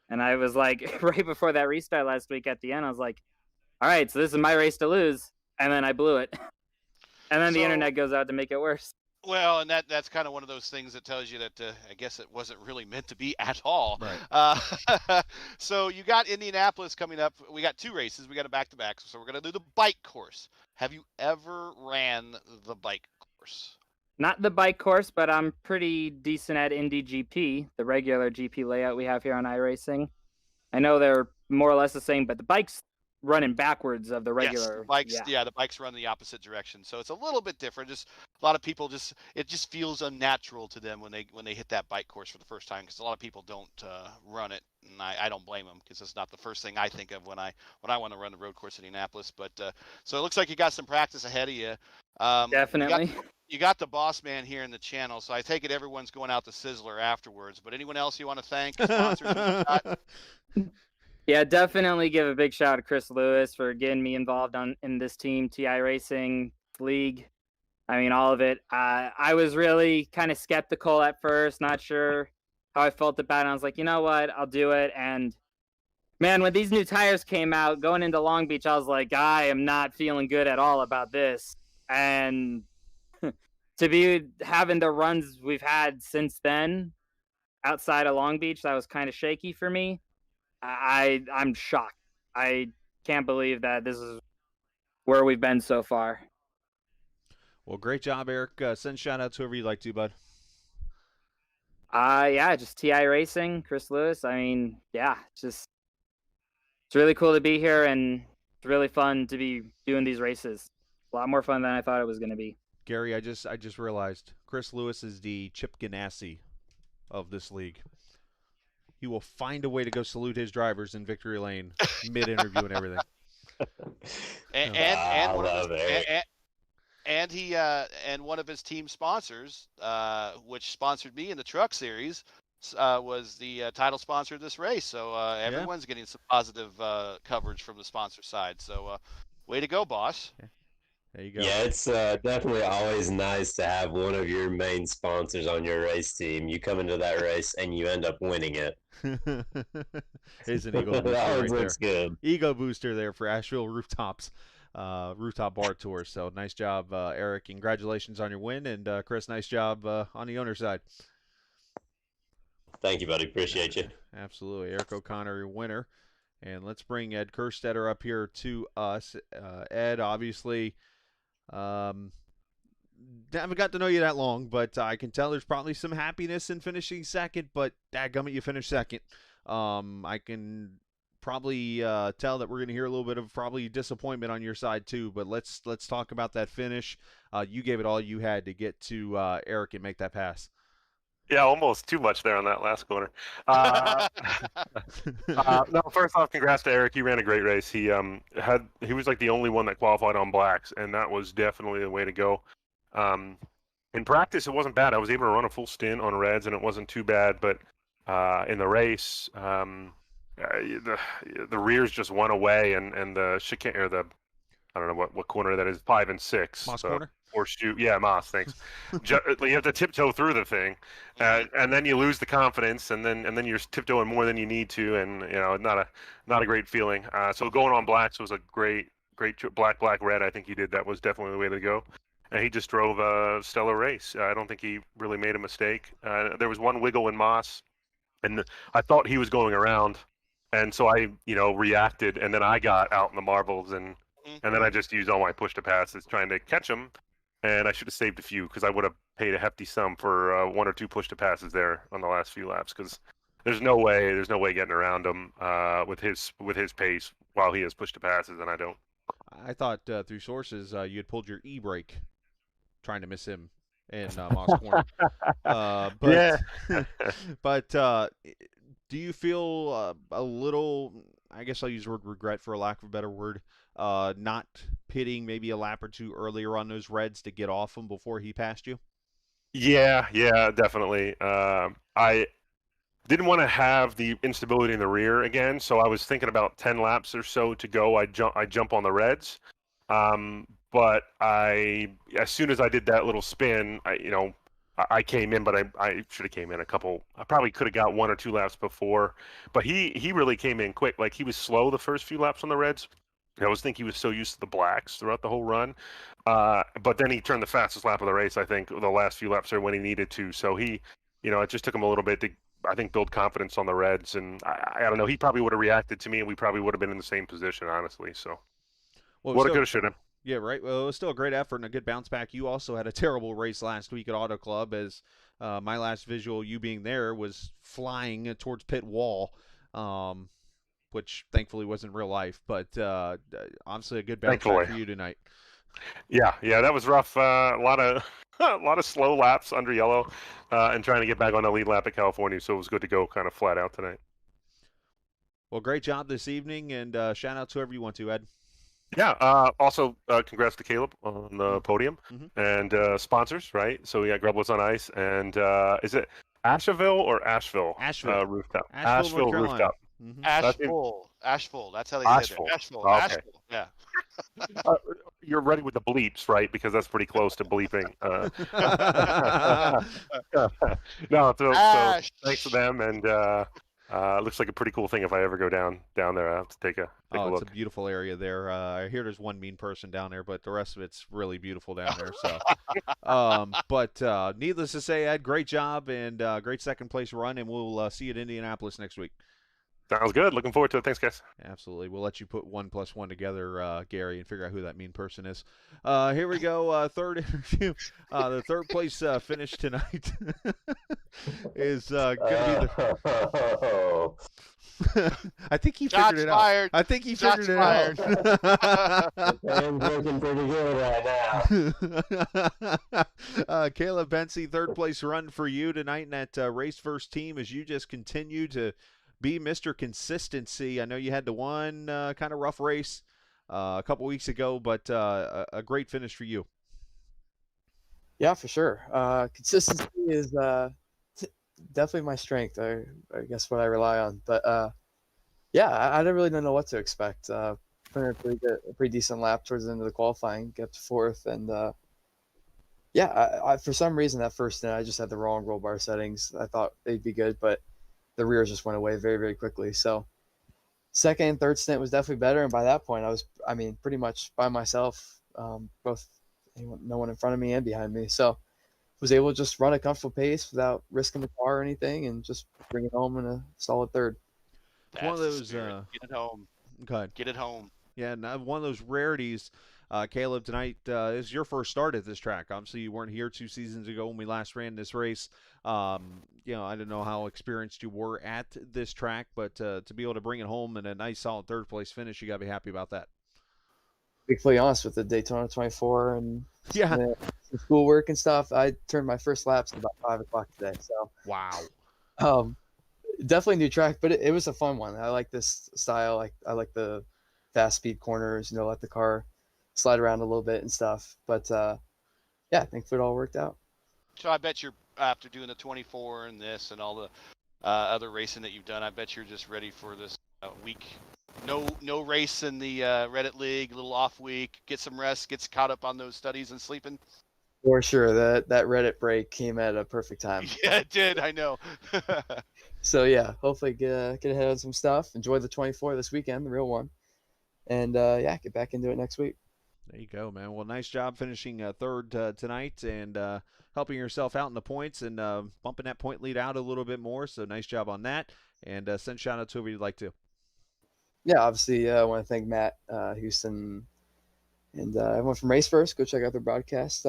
and I was like right before that restart last week at the end, I was like, all right, so this is my race to lose, and then I blew it, and then the internet goes out to make it worse. Well, and that's kind of one of those things that tells you that I guess it wasn't really meant to be at all. Right. So you got Indianapolis coming up. We got 2 races. We got a back-to-back. So we're going to do the bike course. Have you ever ran the bike course? Not the bike course, but I'm pretty decent at Indy GP, the regular GP layout we have here on iRacing. I know they're more or less the same, but the bike's running backwards of the regular. Yes, the bikes, the bikes run the opposite direction, so it's a little bit different. Just a lot of people it just feels unnatural to them when they hit that bike course for the first time, because a lot of people don't run it, and I don't blame them, because it's not the first thing I think of when I want to run the road course in Indianapolis. But so it looks like you got some practice ahead of you. Definitely. You got the boss man here in the channel, so I take it everyone's going out to Sizzler afterwards. But anyone else you want to thank? Sponsors? Yeah, definitely give a big shout out to Chris Lewis for getting me involved in this team, TI Racing League. I mean, all of it. I was really kind of skeptical at first, not sure how I felt about it. I was like, you know what, I'll do it. And man, when these new tires came out going into Long Beach, I was like, I am not feeling good at all about this. And to be having the runs we've had since then outside of Long Beach, that was kind of shaky for me. I'm shocked. I can't believe that this is where we've been so far. Well, great job, Eric. Send shout outs whoever you'd like to, bud. Yeah, just TI Racing, Chris Lewis. I mean, yeah, it's really cool to be here, and it's really fun to be doing these races. A lot more fun than I thought it was going to be. Gary, I just realized Chris Lewis is the Chip Ganassi of this league. He will find a way to go salute his drivers in Victory Lane mid-interview and everything. And one of his team sponsors, which sponsored me in the truck series, was the title sponsor of this race. So everyone's getting some positive coverage from the sponsor side. So way to go, boss. Yeah. There you go. Yeah, it's definitely always nice to have one of your main sponsors on your race team. You come into that race and you end up winning it. Is an ego booster that right looks there. good. Ego booster there for Asheville Rooftops, Rooftop Bar Tour. So nice job, Eric. Congratulations on your win, and Chris, nice job on the owner's side. Thank you, buddy. Appreciate you. Absolutely, Eric O'Connor, your winner. And let's bring Ed Kerstetter up here to us. Ed, obviously. Haven't got to know you that long, but I can tell there's probably some happiness in finishing second, but dadgummit, you finished second. I can probably tell that we're going to hear a little bit of probably disappointment on your side too, but let's talk about that finish. You gave it all you had to get to Eric and make that pass. Yeah, almost too much there on that last corner. No, first off, congrats to Eric. He ran a great race. He was like the only one that qualified on blacks, and that was definitely the way to go. In practice, it wasn't bad. I was able to run a full stint on reds, and it wasn't too bad. But in the race, the rears just went away, and the chicane, or the, I don't know what corner that is, 5 and 6. Moss corner? Horseshoe, yeah, Moss. Thanks. You have to tiptoe through the thing, and then you lose the confidence, and then you're tiptoeing more than you need to, and not a great feeling. So going on blacks was a great black red. I think he did. That was definitely the way to go. And he just drove a stellar race. I don't think he really made a mistake. There was one wiggle in Moss, and I thought he was going around, and so I reacted, and then I got out in the marbles and and then I just used all my push to passes trying to catch them, and I should have saved a few because I would have paid a hefty sum for 1 or 2 push to passes there on the last few laps because there's no way getting around him with his pace while he has push to passes and I don't. I thought through sources you had pulled your e-brake trying to miss him in Moss Corner. But Yeah. but do you feel a little, I guess I'll use the word regret for a lack of a better word, not pitting maybe a lap or two earlier on those reds to get off him before he passed you? Yeah, definitely. I didn't want to have the instability in the rear again, so I was thinking about 10 laps or so to go. I jump on the reds, but as soon as I did that little spin, I came in, but I should have came in a couple. I probably could have got 1 or 2 laps before, but he really came in quick. Like he was slow the first few laps on the reds. I always think he was so used to the blacks throughout the whole run, but then he turned the fastest lap of the race. I think the last few laps there when he needed to. So he, it just took him a little bit to, I think, build confidence on the reds. And I don't know. He probably would have reacted to me, and we probably would have been in the same position, honestly. So what a could have, should have. Yeah, right. Well, it was still a great effort and a good bounce back. You also had a terrible race last week at Auto Club, as my last visual, you being there, was flying towards pit wall, which thankfully wasn't real life. But honestly, a good bounce back for you tonight. Yeah, that was rough. A lot of slow laps under yellow, and trying to get back on the lead lap at California. So it was good to go kind of flat out tonight. Well, great job this evening, and shout out to whoever you want to, Ed. Yeah. Also, congrats to Caleb on the podium and sponsors, right? So we got Grublets on ice, and is it Asheville or Asheville? Asheville. Rooftop. Asheville Rooftop. Asheville. That's how they say it. Asheville. Okay. Asheville. Yeah. You're ready with the bleeps, right? Because that's pretty close to bleeping. No, so thanks to them, and looks like a pretty cool thing. If I ever go down there, I have to take a look. It's a beautiful area there. I hear there's one mean person down there, but the rest of it's really beautiful down there. So, but needless to say, Ed, great job and great second place run, and we'll see you at Indianapolis next week. Sounds good. Looking forward to it. Thanks, guys. Absolutely. We'll let you put 1 + 1 together, Gary, and figure out who that mean person is. Here we go. Third interview. The third place finish tonight is going to be the... I think he figured it out. I think he figured it out. I'm looking pretty good right now. Caleb Bensey, third place run for you tonight in that race first team as you just continue to be Mr. Consistency. I know you had the one kind of rough race a couple weeks ago, but a great finish for you. Yeah, for sure. Consistency is definitely my strength. I guess what I rely on. But yeah, I really don't know what to expect. Put in a pretty decent lap towards the end of the qualifying, get to fourth, and yeah, I for some reason that first stint I just had the wrong roll bar settings. I thought they'd be good, but the rears just went away very, very quickly. So second and third stint was definitely better. And by that point, I was, pretty much by myself, no one in front of me and behind me. So was able to just run a comfortable pace without risking the car or anything and just bring it home in a solid third. That's one of those, get it home. Okay. Get it home. Yeah, and one of those rarities, Caleb, tonight is your first start at this track. Obviously, you weren't here 2 seasons ago when we last ran this race. I don't know how experienced you were at this track, but to be able to bring it home in a nice, solid third place finish, you got to be happy about that. To be completely honest, with the Daytona 24 and the schoolwork and stuff, I turned my first laps at about 5 o'clock today. So wow. Definitely new track, but it was a fun one. I like this style. I like the fast speed corners, let the car slide around a little bit and stuff. But yeah, I think it all worked out. So I bet you're, after doing the 24 and this and all the other racing that you've done, I bet you're just ready for this week. No race in the Reddit League, a little off week, get some rest, gets caught up on those studies and sleeping. For sure, that Reddit break came at a perfect time. Yeah, it did. I know. So yeah, hopefully get ahead on some stuff. Enjoy the 24 this weekend, the real one, and yeah, get back into it next week. There you go, man. Well, nice job finishing third tonight and helping yourself out in the points and bumping that point lead out a little bit more. So nice job on that. And send shout out to whoever you'd like to. Yeah, obviously I want to thank Matt Houston, And everyone from Race First, go check out their broadcast.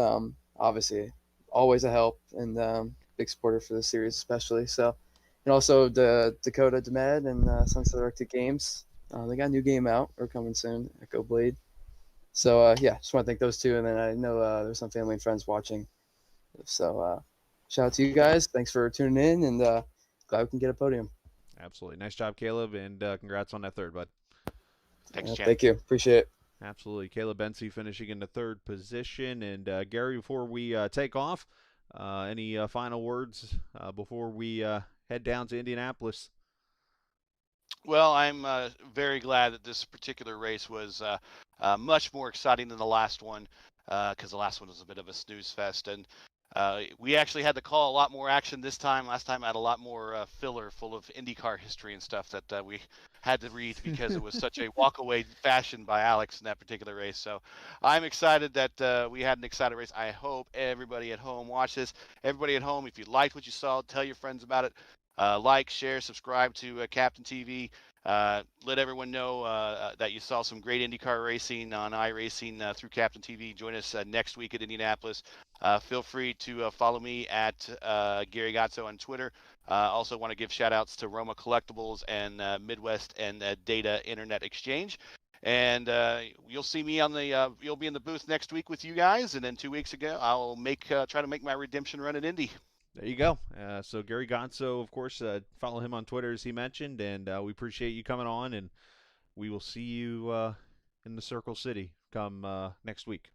Obviously, always a help and big supporter for the series, especially. So, and also the Dakota Demed and Sunset Arctic Games. They got a new game out or coming soon, Echo Blade. So yeah, just want to thank those two, and then I know there's some family and friends watching. So shout out to you guys. Thanks for tuning in, and glad we can get a podium. Absolutely. Nice job, Caleb, and congrats on that third, bud. Thanks, Chen. Thank you. Appreciate it. Absolutely. Caleb Bensey finishing in the third position. And Gary, before we take off, any final words before we head down to Indianapolis? Well, I'm very glad that this particular race was much more exciting than the last one, because the last one was a bit of a snooze fest. And we actually had to call a lot more action this time. Last time I had a lot more filler full of IndyCar history and stuff that we had to read because it was such a walk-away fashion by Alex in that particular race. So I'm excited that we had an exciting race. I hope everybody at home watched this. Everybody at home, if you liked what you saw, tell your friends about it. Like, share, subscribe to Captain TV. Let everyone know that you saw some great IndyCar racing on iRacing through Captain TV. Join us next week at Indianapolis. Feel free to follow me at Gary Gazzo on Twitter. Also want to give shout outs to Roma Collectibles and Midwest and Data Internet Exchange. And you'll see me on the you'll be in the booth next week with you guys, and then 2 weeks ago I'll try to make my redemption run at Indy. There you go. So Gary Gonzo, of course, follow him on Twitter as he mentioned, and we appreciate you coming on, and we will see you in the Circle City come next week.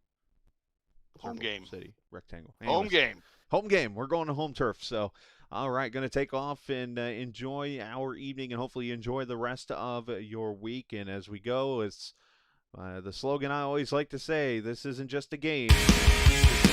Home game. City, rectangle. Home game. Home game. We're going to home turf. So, all right, going to take off and enjoy our evening, and hopefully you enjoy the rest of your week. And as we go, it's the slogan I always like to say, this isn't just a game. It's